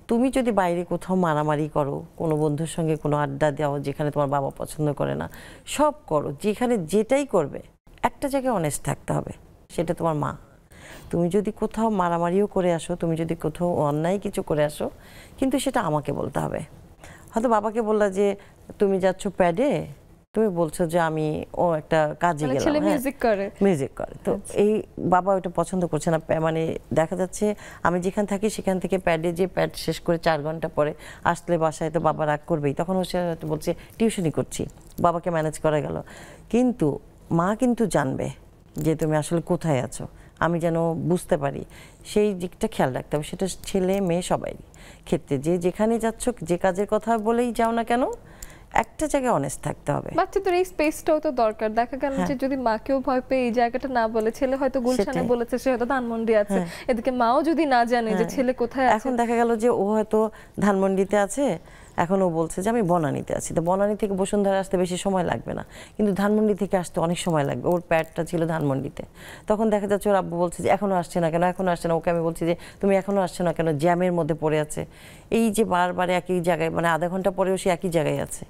তুমি যদি বাইরে কোথাও মারামারি করো, কোনো বন্ধুর সঙ্গে কোনো আড্ডা দাও যেখানে তোমার বাবা পছন্দ করে না, সব করো, যেখানে যেটাই করবে একটা জায়গায় অনেস্ট থাকতে হবে, সেটা তোমার মা। তুমি যদি কোথাও মারামারিও করে আসো, তুমি যদি কোথাও অন্যায় কিছু করে আসো, কিন্তু সেটা আমাকে বলতে হবে। হয়তো বাবাকে বললা যে তুমি যাচ্ছ প্যাডে, তুমি বলছো যে আমি একটা কাজে গেলাম, মিউজিক করে, তো এই বাবা ওটা পছন্দ করছে না। মানে দেখা যাচ্ছে আমি যেখানে থাকি সেখান থেকে প্যাডে যে প্যাড শেষ করে 4 ঘন্টা পরে আসলে বাসায়, তো বাবা রাগ করবেই, তখন সে বলছে টিউশনি করছি, বাবাকে ম্যানেজ করা গেল। কিন্তু মা কিন্তু জানবে যে তুমি আসলে কোথায় আছো, আমি যেন বুঝতে পারি, সেই দিকটা খেয়াল রাখতে হবে। সেটা ছেলে মেয়ে সবাই ক্ষেত্রে, যে যেখানে যাচ্ছ, যে কাজের কথা বলেই যাও না কেন, একটা জায়গায় অনেস্ট থাকতে হবে। বাচ্চাদের এই স্পেসটাও তো দরকার। দেখা গেল যে যদি মাকেও ভয় পেয়ে এই জায়গাটা না বলে, ছেলে হয়তো গুলশানে বলেছে, সে হয়তো ধানমন্ডি আছে, এদিকে মাও যদি না জানে যে ছেলে কোথায় আছে। এখন দেখা গেল যে ও হয়তো ধানমন্ডিতে আছে, এখন ও বলছে যে আমি বনানীতে আছি, তো বনানী থেকে বসুন্ধরা আসতে বেশি সময় লাগবে না, কিন্তু ধানমন্ডি থেকে আসতে অনেক সময় লাগবে। ওর প্যাডটা ছিল ধানমন্ডিতে, তখন দেখা যাচ্ছে ওর আব্বু বলছে যে এখনো আসছে না কেন, এখনো আসছে না। ওকে আমি বলছি যে তুমি এখনো আসছে না কেন, জ্যামের মধ্যে পড়ে আছে। এই যে বারবার একই জায়গায়, মানে আধা ঘন্টা পরেও সে একই জায়গায় আছে।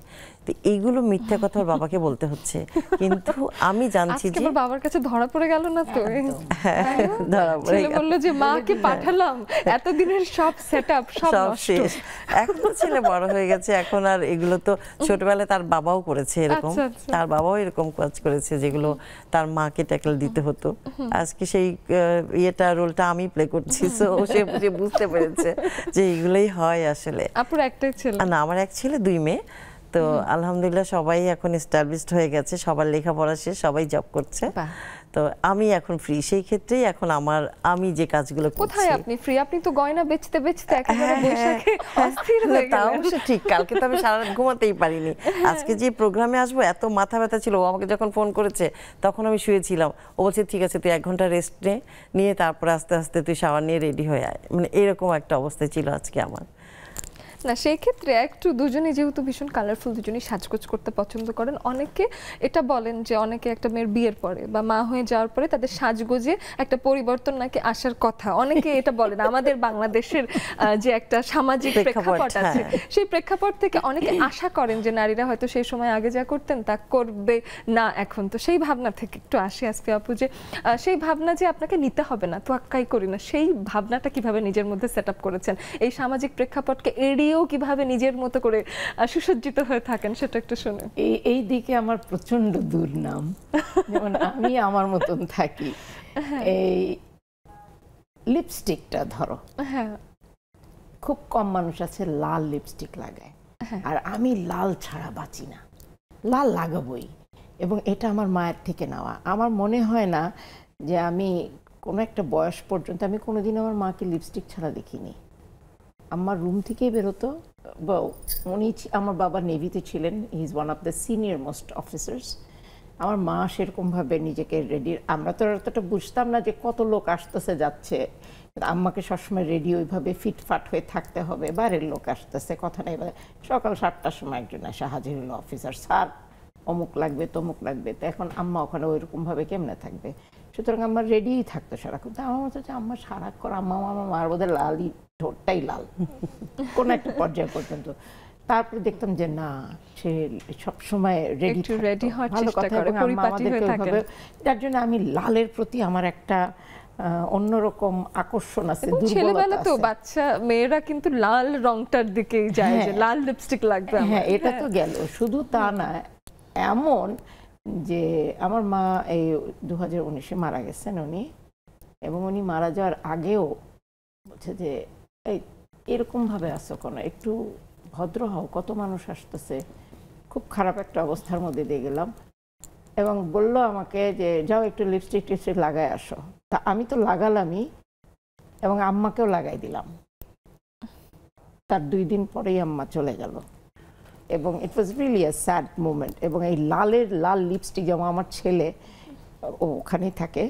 তো এইগুলো মিথ্যা কথা ওর বাবাকে বলতে হচ্ছে, কিন্তু আমি জানছি যে আজকে বাবার কাছে ধরা পড়ে গেল না তো? ধরা পড়ে ছেলে বলল যে মাকে পাঠালাম, এতদিনের সব সেটআপ সব শেষ। এখন তো ছেলে বড় হয়ে গেছে, এখন আর এগুলো তো ছোটবেলায় তার বাবাও করেছে এরকম, তার বাবাও এরকম কাজ করেছে যেগুলো তার মাকে ট্যাকল দিতে হতো। আজকে সেই রোলটা আমি প্লে করছি, সো সে বুঝতে পেরেছে যে এগুলোই হয় আসলে। আপুর একটাই ছেলে? না, আমার এক ছেলে, 2 মেয়ে। তো আলহামদুলিল্লাহ সবাই এখন এস্টাবলিশড হয়ে গেছে, সবার লেখাপড়া শেষ, সবাই জব করছে। তো আমি এখন ফ্রি, সেই ক্ষেত্রেই এখন আমি যে কাজগুলো করছি। কোথায় আপনি ফ্রি? আপনি তো গয়না বেচতে বেচতে একেবারে বৈশাখে অস্থির হয়ে গেলেন। তাও অবশ্য ঠিক, কালকে তো আমি সারা রাত ঘুমাতেই পারিনি। আজকে যে প্রোগ্রামে আসবো এত মাথা ব্যথা ছিল, ও আমাকে যখন ফোন করেছে তখন আমি শুয়েছিলাম। ও বলছে ঠিক আছে তুই 1 ঘন্টা রেস্ট নিয়ে তারপরে আস্তে আস্তে তুই শাওয়ার নিয়ে রেডি হয়ে আয়, মানে এরকম একটা অবস্থা ছিল আজকে আমার। না, সেই ক্ষেত্রে একটু দুজনেই যেহেতু ভীষণ কালারফুল, দুজনেই সাজগোজ করতে পছন্দ করেন। অনেকে এটা বলেন যে অনেকে একটা মেয়ের বিয়ের পরে বা মা হয়ে যাওয়ার পরে তাদের সাজগোজে একটা পরিবর্তন নাকি আসার কথা, অনেকে এটা বলেন। আমাদের বাংলাদেশের যে একটা সামাজিক প্রেক্ষাপট আছে, সেই প্রেক্ষাপট থেকে অনেকে আশা করেন যে নারীরা হয়তো সেই সময় আগে যা করতেন তা করবে না এখন। তো সেই ভাবনা থেকে একটু আসি আজকে আপু, যে সেই ভাবনা যে আপনাকে নিতে হবে না, তোয়াক্কাই করি না, সেই ভাবনাটা কিভাবে নিজের মধ্যে সেট আপ করেছেন? এই সামাজিক প্রেক্ষাপটকে এড়িয়েও কিভাবে নিজের মতো করে সুসজ্জিত হয়ে থাকেন সেটা একটু শুনে। এই দিকে আমার প্রচন্ড দুর্নাম, যেমন আমি আমার মতন থাকি। এই লিপস্টিকটা ধরো, খুব কম মানুষ আছে লাল লিপস্টিক লাগায়, আর আমি লাল ছাড়া বাঁচি না, লাল লাগাবই। এবং এটা আমার মায়ের থেকে নেওয়া। আমার মনে হয় না যে আমি কোনো একটা বয়স পর্যন্ত আমি কোনোদিন আমার মাকে লিপস্টিক ছাড়া দেখিনি। আমার রুম থেকেই বেরোতো। উনি, আমার বাবা নেভিতে ছিলেন, he is one of the senior most officers. আমার মা সেরকমভাবে নিজেকে রেডি, আমরা তো অতটা বুঝতাম না যে কত লোক আসতেছে যাচ্ছে, আম্মাকে সবসময় রেডি ওইভাবে ফিটফাট হয়ে থাকতে হবে, বাইরের লোক আসতেছে কথা নেই। সকাল 7টার সময় একজন এসে হাজির হলো, অফিসার স্যার অমুক লাগবে তমুক লাগবে। তো এখন আম্মা ওখানে ওইরকমভাবে কেমনে থাকবে? সুতরাং আমার রেডিই থাকতো সারাক্ষণ। তো আমার মতো যে আম্মা সারাক্ষণ আমার মার বোধহয় লালই, ঠোঁটটাই লাল কোনো একটা পর্যায় পর্যন্ত। তারপরে দেখতাম যে না, সে সবসময় রেডি হওয়ার ভালো চেষ্টা করে, পরিপাটি হয়ে থাকে। যার জন্য আমি লালের প্রতি আমার একটা অন্যরকম আকর্ষণ আছে। ছেলেবেলা তো বাচ্চা মেয়েরা কিন্তু লাল রংটার দিকেই যায়, যে লাল লিপস্টিক লাগবে। হ্যাঁ, এটা তো গেল। শুধু তা না, এমন যে আমার মা এই 2019-এ মারা গেছেন উনি, এবং উনি মারা যাওয়ার আগেও বলছে যে এই এরকমভাবে আসো কোনো, একটু ভদ্র হও, কত মানুষ আসতেছে। খুব খারাপ একটা অবস্থার মধ্যে দিয়ে গেলাম, এবং বললো আমাকে যে যাও একটু লিপস্টিক টিপস্টিক লাগাই আসো। তা আমি তো লাগালামই, এবং আম্মাকেও লাগাই দিলাম। তার 2 দিন পরেই আম্মা চলে গেল, এবং it was really a sad moment. এবং এই লাল লিপস্টিক, যেমন আমার ছেলে ওখানেই থাকে,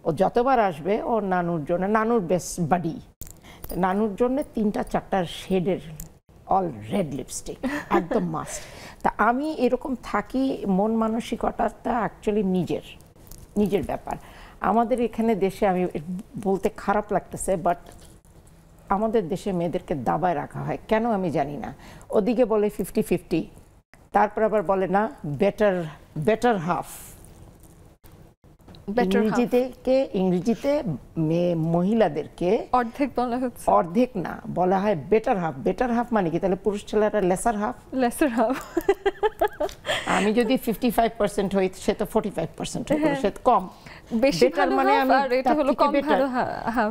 ও যতবার আসবে ওর নানুর জন্য, নানুর বেস্ট বাডি, নানুর জন্য 3-4টা শেডের অল রেড লিপস্টিক একদম মাস্ট। তা আমি এরকম থাকি, মন মানসিকতাটা অ্যাকচুয়ালি নিজের ব্যাপার। আমাদের এখানে দেশে, আমি বলতে খারাপ লাগতেছে, বাট আমাদের দেশে মেয়েদেরকে দাবায় রাখা হয় কেন আমি জানি না। ওদিকে বলে 50-50, তারপর আবার বলে না বেটার হাফ। ইংরেজিতে মহিলাদেরকে অর্ধেক বলা হচ্ছে, অর্ধেক না, বলা হয় বেটার হাফ। বেটার হাফ মানে কি? তাহলে পুরুষ ছেলেরা লেসার হাফ। আমি যদি 55% হই, সে তো 45% হয়, সে কম। বেটার মানে আমি,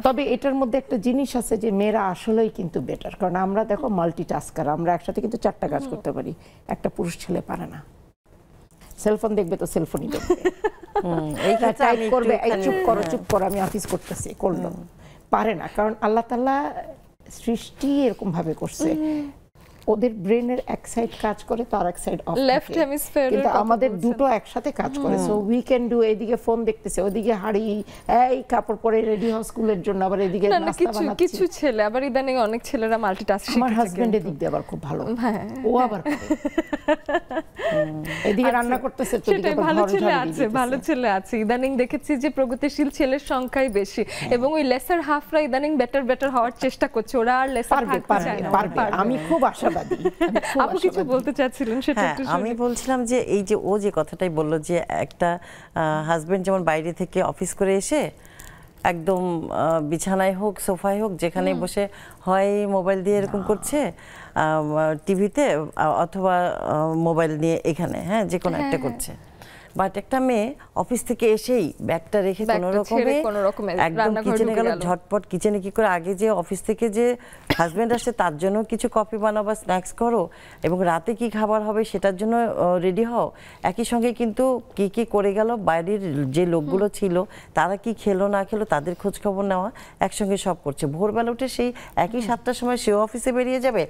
তবে এটার মধ্যে একটা জিনিস আছে যে মেয়েরা আসলেই কিন্তু বেটার, কারণ আমরা দেখো মাল্টিটাস্কার, আমরা একসাথে কিন্তু 4টা কাজ করতে পারি, একটা পুরুষ ছেলে পারে না। সেলফোন দেখবে তো সেলফোনই দেখবে, টাইপ করবে, এই চুপ করো আমি অফিস করতেছি, করলো, পারে না। কারণ আল্লাহ তাআলা সৃষ্টি এরকম ভাবে করছে। ওদের ব্রেনের এক সাইড কাজ করে তো আর এক সাইড অফ লেফট হেমিস্ফিয়ার কিন্তু আমাদের দুটো একসাথে কাজ করে সো উই ক্যান ডু এদিকে ফোন দেখতেছে ওদিকে হাড়ি এই কাপড় পরে রেডি হও স্কুলের জন্য আবার এদিকে নাস্তা বানাচ্ছি কিছু ছেলে আবার ইদানিং অনেক ছেলেরা মাল্টিটাস্কিং আমার হাজবেন্ডের দিক দিয়ে আবার খুব ভালো ও আবার এদিকে রান্না করতেছে তো সেটাই ভালো ছেলে আছে ভালো ছেলে আছে ইদানিং দেখেছি যে প্রগতিশীল ছেলের সংখ্যাই বেশি এবং ওই লেসার হাফরা ইদানিং বেটার হওয়ার চেষ্টা করছে ওরা আর লেসার থাকতে চায় না পারবে আমি খুব আশাবাদী আপু কিছু বলতে চাচ্ছিলেন সেটা একটু আমি বলছিলাম যে এই যে ও যে কথাটাই বললো যে একটা হাজবেন্ড যেমন বাইরে থেকে অফিস করে এসে একদম বিছানায় হোক সোফায় হোক যেখানে বসে হয় মোবাইল দিয়ে এরকম করছে টিভিতে অথবা মোবাইল নিয়ে এখানে হ্যাঁ যে কোনো একটা করছে বাট একটা মেয়ে অফিস থেকে এসেই ব্যাগটা রেখে কোনো রকমে একদম কিচেনে গেল ঝটপট কিচেনে কি করে আগে যে অফিস থেকে যে হাজবেন্ড আসে তার জন্য কিছু কফি বানাও বা স্ন্যাক্স করো এবং রাতে কি খাবার হবে সেটার জন্য রেডি হও একই সঙ্গে কিন্তু কি কি করে গেল বাইরের যে লোকগুলো ছিল তারা কি খেলো না খেলো তাদের খোঁজ খবর নেওয়া একসঙ্গে সব করছে ভোরবেলা উঠে সেই একই 7টার সময় সেও অফিসে বেরিয়ে যাবে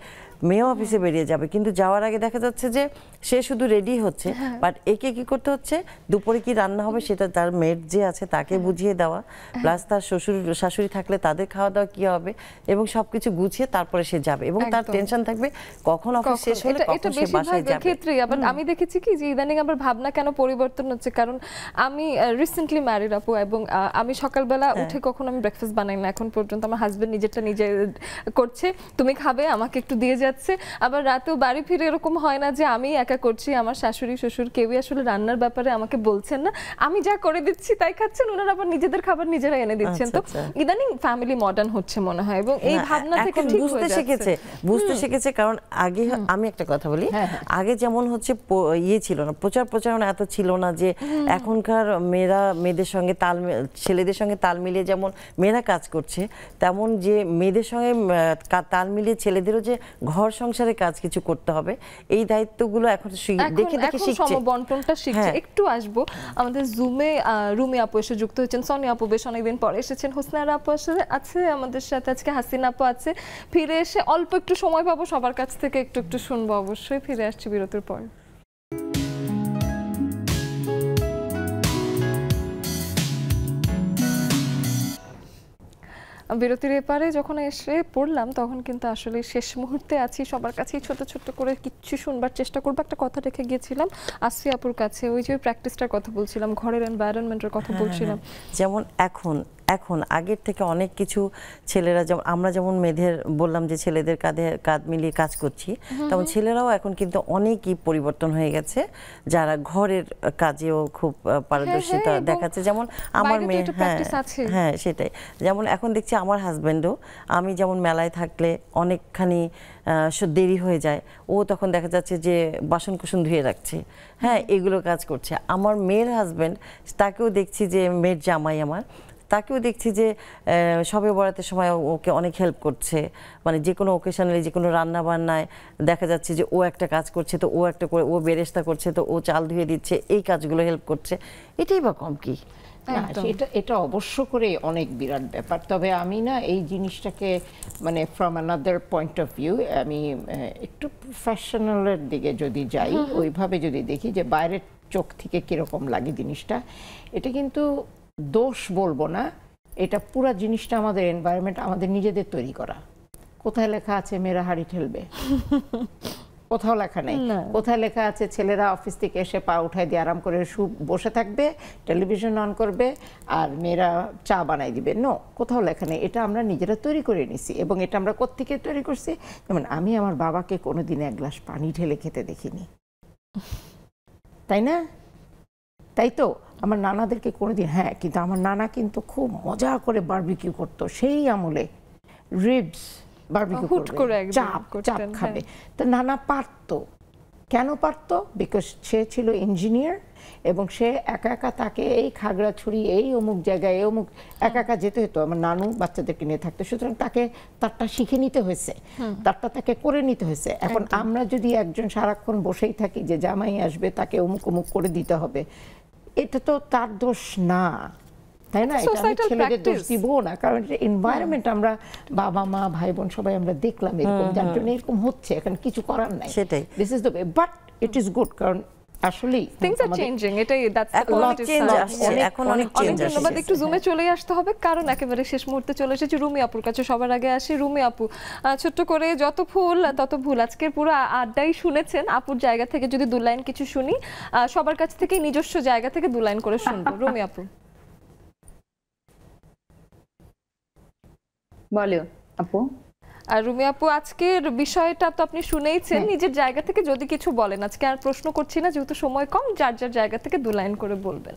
মেয়েও অফিসে বেরিয়ে যাবে কিন্তু যাওয়ার আগে দেখা যাচ্ছে যে সে শুধু রেডি হচ্ছে বাট একে কি করতে হচ্ছে দুপুরে কি রান্না হবে সেটা তার মেড যে আছে তাকে বুঝিয়ে দেওয়া প্লাস তার শ্বশুর শাশুড়ি থাকলে তাদের খাওয়া দাওয়া কি হবে এবং সবকিছু গুছিয়ে তারপরে সে যাবে এবং তার টেনশন থাকবে কখন অফিস শেষ হলে কখন সে বাসায় যাবে ক্ষেত্রে আবার আমি দেখেছি কি যে ইদানিং আবার ভাবনা কেন পরিবর্তন হচ্ছে কারণ আমি রিসেন্টলি ম্যারিড আপু এবং আমি সকালবেলা উঠে কখন আমি ব্রেকফাস্ট বানাই না এখন পর্যন্ত আমার হাজবেন্ড নিজেরটা নিজে করছে তুমি খাবে আমাকে একটু দিয়ে যাচ্ছে আবার রাতেও বাড়ি ফিরে এরকম হয় না যে আমি একা করছি আমার শাশুড়ি শ্বশুর কেউই আসলে রান্নার ব্যাপারে আমাকে বলছেন না আমি যা করে দিচ্ছি তাই খাচ্ছেন ওনারা আবার নিজেদের খাবার নিজেরা এনে দিচ্ছেন তো ইদানিং ফ্যামিলি মডার্ন হচ্ছে মনে হয় এবং এই ভাবনা থেকে ঠিক হয়ে যাচ্ছে বুঝতে শিখেছে কারণ আগে আমি একটা কথা বলি আগে যেমন হচ্ছে ইয়ে ছিল না প্রচারণা এত ছিল না যে এখনকার মেয়েরা মেয়েদের সঙ্গে ছেলেদের সঙ্গে তাল মিলিয়ে যেমন মেয়েরা কাজ করছে তেমন যে মেয়েদের সঙ্গে তাল মিলিয়ে ছেলেদেরও যে ঘর সংসারে কাজ কিছু করতে হবে এই দায়িত্বগুলো এখন দেখে দেখে শিখছে সমবন্টনটা শিখছে একটু আসবো আমাদের জুমে রুমি আপু এসে যুক্ত হয়েছেন সনি আপু বেশ অনেকদিন পরে এসেছেন হোসনারা আপু আছে আমাদের সাথে আজকে হাসিনা আপু আছে ফিরে এসে অল্প একটু সময় পাবো সবার কাছ থেকে একটু শুনবো অবশ্যই ফিরে আসছি বিরতির পর বিরতির এপারে যখন এসে পড়লাম তখন কিন্তু আসলে শেষ মুহূর্তে আছি সবার কাছেই ছোট করে কিছু শুনবার চেষ্টা করবো একটা কথা রেখে গিয়েছিলাম আসি আপুর কাছে ওই যে প্র্যাকটিসটার কথা বলছিলাম ঘরের এনভায়রনমেন্টের কথা বলছিলাম যেমন এখন আগের থেকে অনেক কিছু ছেলেরা যেমন আমরা যেমন মেয়েদের বললাম যে ছেলেদের কাঁধ মিলিয়ে কাজ করছি তেমন ছেলেরাও এখন কিন্তু অনেকই পরিবর্তন হয়ে গেছে যারা ঘরের কাজেও খুব পারদর্শিতা দেখাচ্ছে যেমন আমার মেয়ে হ্যাঁ সেটাই যেমন এখন দেখছি আমার হাজবেন্ডও আমি যেমন মেলায় থাকলে অনেকখানি দেরি হয়ে যায় ও তখন দেখা যাচ্ছে যে বাসন কুসন ধুয়ে রাখছে হ্যাঁ এগুলো কাজ করছে আমার মেয়ের হাজবেন্ড তাকেও দেখছি যে মেয়ের জামাই আমার তাকেও দেখছি যে সবে বরাতের সময় ওকে অনেক হেল্প করছে মানে যে কোনো ওকেশনালি যে কোনো রান্না বান্নায় দেখা যাচ্ছে যে ও একটা কাজ করছে তো ও একটা করে ও বেরেস্তা করছে তো ও চাল ধুয়ে দিচ্ছে এই কাজগুলো হেল্প করছে এটাই বা কম কি এটা অবশ্য করে অনেক বিরাট ব্যাপার তবে আমি না এই জিনিসটাকে মানে from another point of view আমি একটু প্রফেশনালের দিকে যদি যাই ওইভাবে যদি দেখি যে বাইরের চোখ থেকে কিরকম লাগে জিনিসটা এটা কিন্তু দোষ বলবো না এটা পুরো জিনিসটা আমাদের এনভায়রনমেন্ট আমাদের নিজেদের তৈরি করা কোথায় লেখা আছে মেয়েরা হাড়ি ঠেলবে কোথাও লেখা নেই কোথায় লেখা আছে ছেলেরা অফিস থেকে এসে পা উঠায় দিয়ে আরাম করে বসে থাকবে টেলিভিশন অন করবে আর মেয়েরা চা বানাই দিবে নো কোথাও লেখা নেই এটা আমরা নিজেরা তৈরি করে নিছি এবং এটা আমরা কোত্থেকে তৈরি করছি যেমন আমি আমার বাবাকে কোনোদিন এক গ্লাস পানি ঢেলে খেতে দেখিনি তাই না তাই তো আমার নানাদেরকে কোনোদিন হ্যাঁ কিন্তু আমার নানা কিন্তু খুব মজা করে বারবিকিউ করতো সেই আমলে রিবস বারবিকিউ করবে চাপ খাবে তো নানা পারতো কেন পারতো বিকজ সে ছিল ইঞ্জিনিয়ার এবং সে একা তাকে এই খাগড়াছড়ি এই অমুক জায়গায় এই অমুক একা যেতে হতো আমার নানু বাচ্চাদেরকে নিয়ে থাকতো সুতরাং তারটা শিখে নিতে হয়েছে তাকে করে নিতে হয়েছে এখন আমরা যদি একজন সারাক্ষণ বসেই থাকি যে জামাই আসবে তাকে অমুক করে দিতে হবে এটা তো তার দোষ না তাই না? এটা আমি Societal ছেলেদের দোষ practice. দিব না, কারণ এনভায়রনমেন্ট আমরা বাবা মা ভাই বোন সবাই আমরা দেখলাম এরকম, যার জন্য এরকম হচ্ছে, এখন কিছু করার নাই। সেটাই। This is the way, but it is good, কারণ আসলেই থিংস আর চেঞ্জিং, এটাই দ্যাটস দ্য এখন অনেক পজিটিভ চেঞ্জ সাইড। আসছে, এখন অনেক অনেক চেঞ্জ ধন্যবাদ। আসছে। একটু জুমে চলে আসতে হবে কারণ একেবারে শেষ মুহূর্তে চলে এসেছি রুমি আপুর কাছে। সবার আগে আসি রুমি আপু, ছোট্ট করে যত ফুল তত ভুল, আজকের পুরো আড্ডাই শুনেছেন। আপুর জায়গা থেকে যদি দু লাইন কিছু শুনি, সবার কাছ থেকে নিজস্ব জায়গা থেকে দু লাইন করে শুনবো। রুমি আপু বলো আপু। আর রুমি আপু, আজকের বিষয়টা তো আপনি শুনেইছেন, নিজের জায়গা থেকে যদি কিছু বলেন। আজকে আর প্রশ্ন করছি না, যেহেতু সময় কম, যার যার জায়গা থেকে দু লাইন করে বলবেন।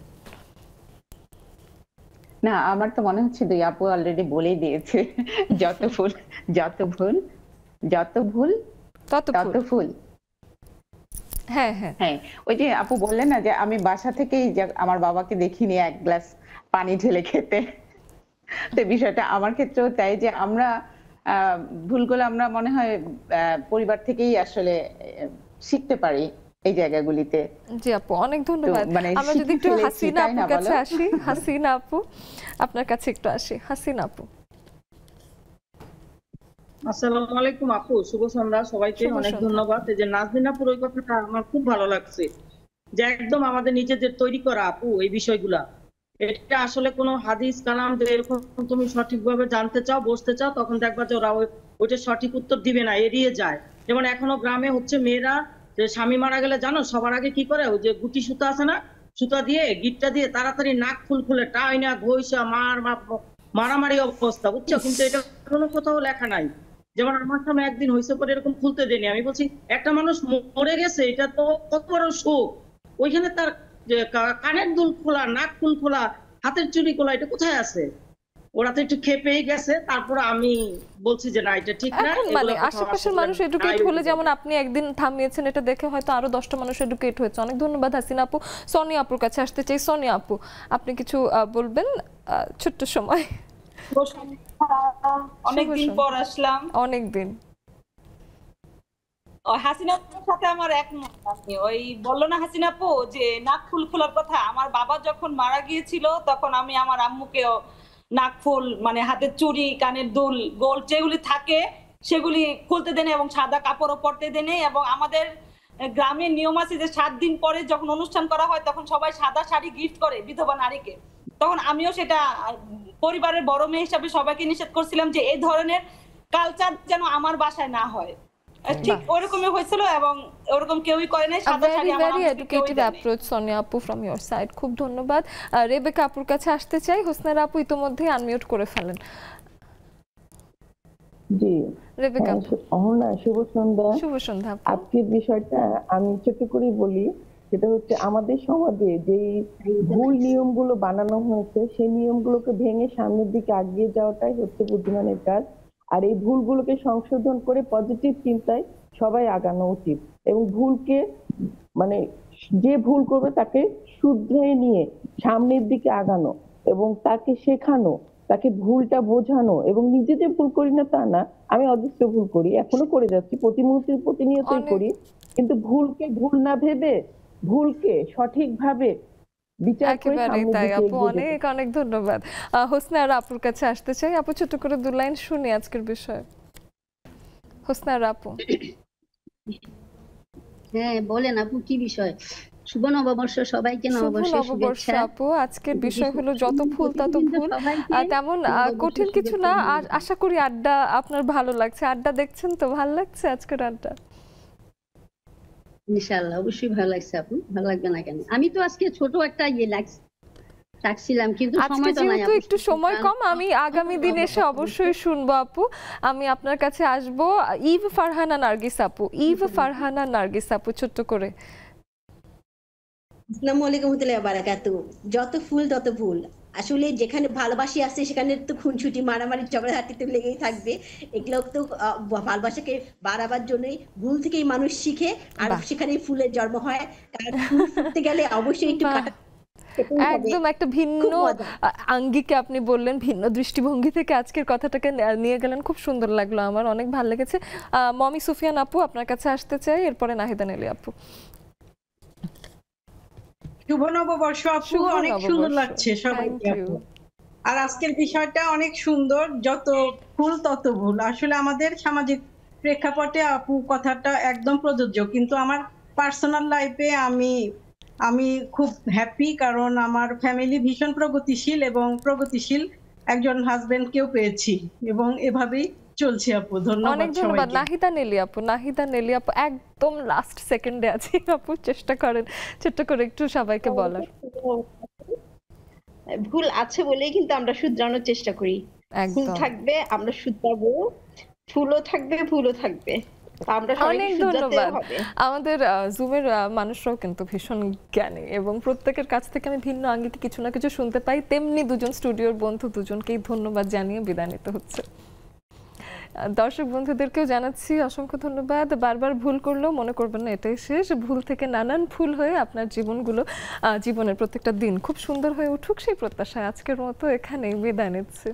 না, আমার তো মনে হচ্ছে দুই আপু অলরেডি বলেই দিয়েছে, যত ভুল যত ভুল যত ভুল তত তত ফুল। ফুল। হ্যাঁ হ্যাঁ, হ্যাঁ, ওই যে আপু বললেন না যে আমি বাসা থেকেই আমার বাবাকে দেখিনি এক গ্লাস পানি ঢেলে খেতে, তো বিষয়টা আমার ক্ষেত্রেও তাই, যে আমরা ভুলগুলো আমরা মনে হয় পরিবার থেকেই আসলে শিখতে পারি এই জায়গাগুলিতে। জি আপু অনেক ধন্যবাদ। মানে আমরা যদি একটু শিখে ফেলেছি, হাসিনা তাই না আপুর কাছে বলো? আসি। হাসিনা আপু, আপনার কাছে একটু আসি। হাসিনা আপু। আসসালামু আলাইকুম আপু, শুভ সন্ধ্যা সবাইকে। শুভ অনেক সন্ধ্যা। ধন্যবাদ। এই যে নাজনীন আপুর ওই কথাটা আমার খুব ভালো লাগছে, যে একদম আমাদের নিজেদের তৈরি করা আপু এই বিষয়গুলা। এটা আসলে কোনো হাদিস কালাম যে এরকম তুমি সঠিকভাবে জানতে চাও, বসতে চাও, তখন দেখবা যে ওরা ওইটা সঠিক উত্তর দিবে না, এড়িয়ে যায়। যেমন এখনো গ্রামে হচ্ছে মেয়েরা যে স্বামী মারা গেলে জানো সবার আগে কি করে, ওই যে গুটি সুতা আছে না, সুতা দিয়ে গিটটা দিয়ে তাড়াতাড়ি নাক ফুল খুলে টাই না ঘইসা মারামারি অবস্থা, বুঝছো? কিন্তু এটা কোনো কোথাও লেখা নাই। যেমন আমার সামনে একদিন হয়েছে পরে এরকম খুলতে দেয়নি, আমি বলছি একটা মানুষ মরে গেছে, এটা তো কত বড় শোক, ওইখানে তার যে কানের দুল খোলা, নাক ফুল খোলা, হাতের চুড়ি খোলা, এটা কোথায় আছে? ওরা তো একটু খেপেই গেছে। তারপর আমি বলছি যে না, এটা ঠিক না। এখন এগুলো মানে কোথাও আশেপাশের আসলে মানুষ এডুকেট নাই। হলে, যেমন আপনি একদিন থামিয়েছেন, এটা দেখে হয়তো আরো 10টা মানুষ এডুকেট হয়েছে। অনেক ধন্যবাদ হাসিনা আপু। সোনিয়া আপুর কাছে আসতে চাই। সোনিয়া আপু, আপনি কিছু বলবেন? ছোট্ট সময়। অনেকদিন শুভ পর আসলাম। অনেকদিন। হাসিনা আপুর সাথে আমার একমত। আমি ওই বললো না হাসিনা আপু যে নাক ফুল খোলার কথা, আমার বাবা যখন মারা গিয়েছিল তখন আমি আমার আম্মুকেও নাক ফুল মানে হাতের চুড়ি, কানের দুল, গোল্ড যেগুলি থাকে সেগুলি খুলতে দেনে এবং সাদা কাপড়ও পরতে দেনে। এবং আমাদের গ্রামের নিয়ম আছে যে 7 দিন পরে যখন অনুষ্ঠান করা হয় তখন সবাই সাদা শাড়ি গিফট করে বিধবা নারীকে। তখন আমিও সেটা পরিবারের বড় মেয়ে হিসাবে সবাইকে নিষেধ করছিলাম যে এই ধরনের কালচার যেন আমার বাসায় না হয়। ঠিক ওরকমই হয়েছিল এবং ওরকম কেউই করে নাই। সাদা শাড়ি আমার ভেরি এডুকেটেড অ্যাপ্রোচ সোনিয়া আপু ফ্রম ইওর সাইড, খুব ধন্যবাদ। রেবেকা আপুর কাছে আসতে চাই। হোসনা আপু ইতোমধ্যেই আনমিউট করে ফেলেন। জি রেবেকা আপু, অহনা, শুভ সন্ধ্যা। শুভ সন্ধ্যা আপু। আজকের বিষয়টা আমি ছোট করে বলি, সেটা হচ্ছে আমাদের সমাজে যে ভুল নিয়মগুলো বানানো হয়েছে সেই নিয়মগুলোকে ভেঙে সামনের দিকে এগিয়ে যাওয়াটাই হচ্ছে বুদ্ধিমানের কাজ। আর এই ভুলগুলোকে সংশোধন করে পজিটিভ চিন্তায় সবাই আগানো উচিত, এবং ভুলকে মানে যে ভুল করবে তাকে শুধরে নিয়ে সামনের দিকে আগানো এবং তাকে শেখানো, তাকে ভুলটা বোঝানো, এবং নিজে যে ভুল করি না তা না, আমি অজস্র ভুল করি, এখনো করে যাচ্ছি, প্রতি মুহূর্তে প্রতিনিয়তই করি, কিন্তু ভুলকে ভুল না ভেবে ভুলকে সঠিকভাবে বিচার করে একেবারেই সামনের তাই দিকে আপু, এগিয়ে যেতে। অনেক অনেক ধন্যবাদ। হোসনা আপুর কাছে আসতে চাই। আপু ছোট করে দু লাইন শুনি আজকের বিষয়। হোসনা আপু। হ্যাঁ বলেন আপু, কি বিষয়? শুভ নববর্ষ সবাইকে, শুভ নববর্ষের নববর্ষ শুভেচ্ছা। আপু। আজকের বিষয় হলো যত ফুল তত ভুল। তেমন কঠিন কিছু না। আর আশা করি আড্ডা আপনার ভালো লাগছে। আড্ডা দেখছেন তো, ভালো লাগছে আজকের আড্ডা? ইনশাআল্লাহ অবশ্যই ভালো লাগছে আপু, ভালো লাগবে না কেন? আমি তো আজকে ছোট একটা রাখছিলাম, কিন্তু আজকে সময় তো নাই যেহেতু আপু। একটু সময় কম, আমি আগামী দিন এসে অবশ্যই শুনবো আপু। আমি আপনার কাছে আসবো। ইভ ফারহানা নার্গিস আপু, ইভ ফারহানা নার্গিস আপু ছোট্ট করে। আসসালামু আলাইকুম ওয়া রাহমাতুল্লাহি ওয়া বারাকাতুহু। যত ফুল তত ভুল। আসলে যেখানে ভালোবাসি আছে সেখানে তো খুনসুটি, মারামারি, ঝগড়াঝাটি তো লেগেই থাকবে। এগুলো তো ভালোবাসাকে বাড়াবার জন্যই ভুল থেকেই মানুষ শিখে, আর সেখানেই ফুলের জন্ম হয়। কারণ ফুল ফুটতে গেলে অবশ্যই একটু একদম একটা ভিন্ন আঙ্গিকে আপনি বললেন, ভিন্ন দৃষ্টিভঙ্গি থেকে আজকের কথাটাকে নিয়ে গেলেন, খুব সুন্দর লাগলো, আমার অনেক ভালো লেগেছে। মমি সুফিয়ান আপু আপনার কাছে আসতে চাই, এরপরে নাহিদা নেলি আপু। শুভ নববর্ষ আপু, অনেক সুন্দর লাগছে সবাইকে আপু। আর আজকের বিষয়টা অনেক সুন্দর, যত ফুল তত ভুল। আসলে আমাদের সামাজিক প্রেক্ষাপটে আপু কথাটা একদম প্রযোজ্য, কিন্তু আমার পার্সোনাল লাইফে আমি খুব হ্যাপি, কারণ আমার ফ্যামিলি ভীষণ প্রগতিশীল এবং প্রগতিশীল একজন হাজবেন্ডকেও পেয়েছি, এবং এভাবেই চলছে আপু। ধন্যবাদ অনেক ধন্যবাদ। সবাইকে। নাহিদা নেলি আপু একদম লাস্ট সেকেন্ডে আছি আপু, চেষ্টা করেন ছোট্ট করে একটু সবাইকে বলার। ভুল আছে বলেই কিন্তু আমরা শুধরানোর চেষ্টা করি। ভুল থাকবে, আমরা শুধরাবো, ফুলও থাকবে, ভুলও থাকবে, আমরা অনেক ধন্যবাদ। আমাদের জুমের মানুষরাও কিন্তু ভীষণ জ্ঞানী এবং প্রত্যেকের কাছ থেকে আমি ভিন্ন আঙ্গিকে কিছু না কিছু শুনতে পাই। তেমনি দুজন স্টুডিওর বন্ধু দুজনকেই ধন্যবাদ জানিয়ে বিদায় নিতে হচ্ছে। দর্শক বন্ধুদেরকেও জানাচ্ছি অসংখ্য ধন্যবাদ। বারবার ভুল করলেও মনে করবেন না এটাই শেষ। ভুল থেকে নানান ফুল হয়ে আপনার জীবনের প্রত্যেকটা দিন খুব সুন্দর হয়ে উঠুক সেই প্রত্যাশায় আজকের মতো এখানেই বিদায় নিচ্ছি।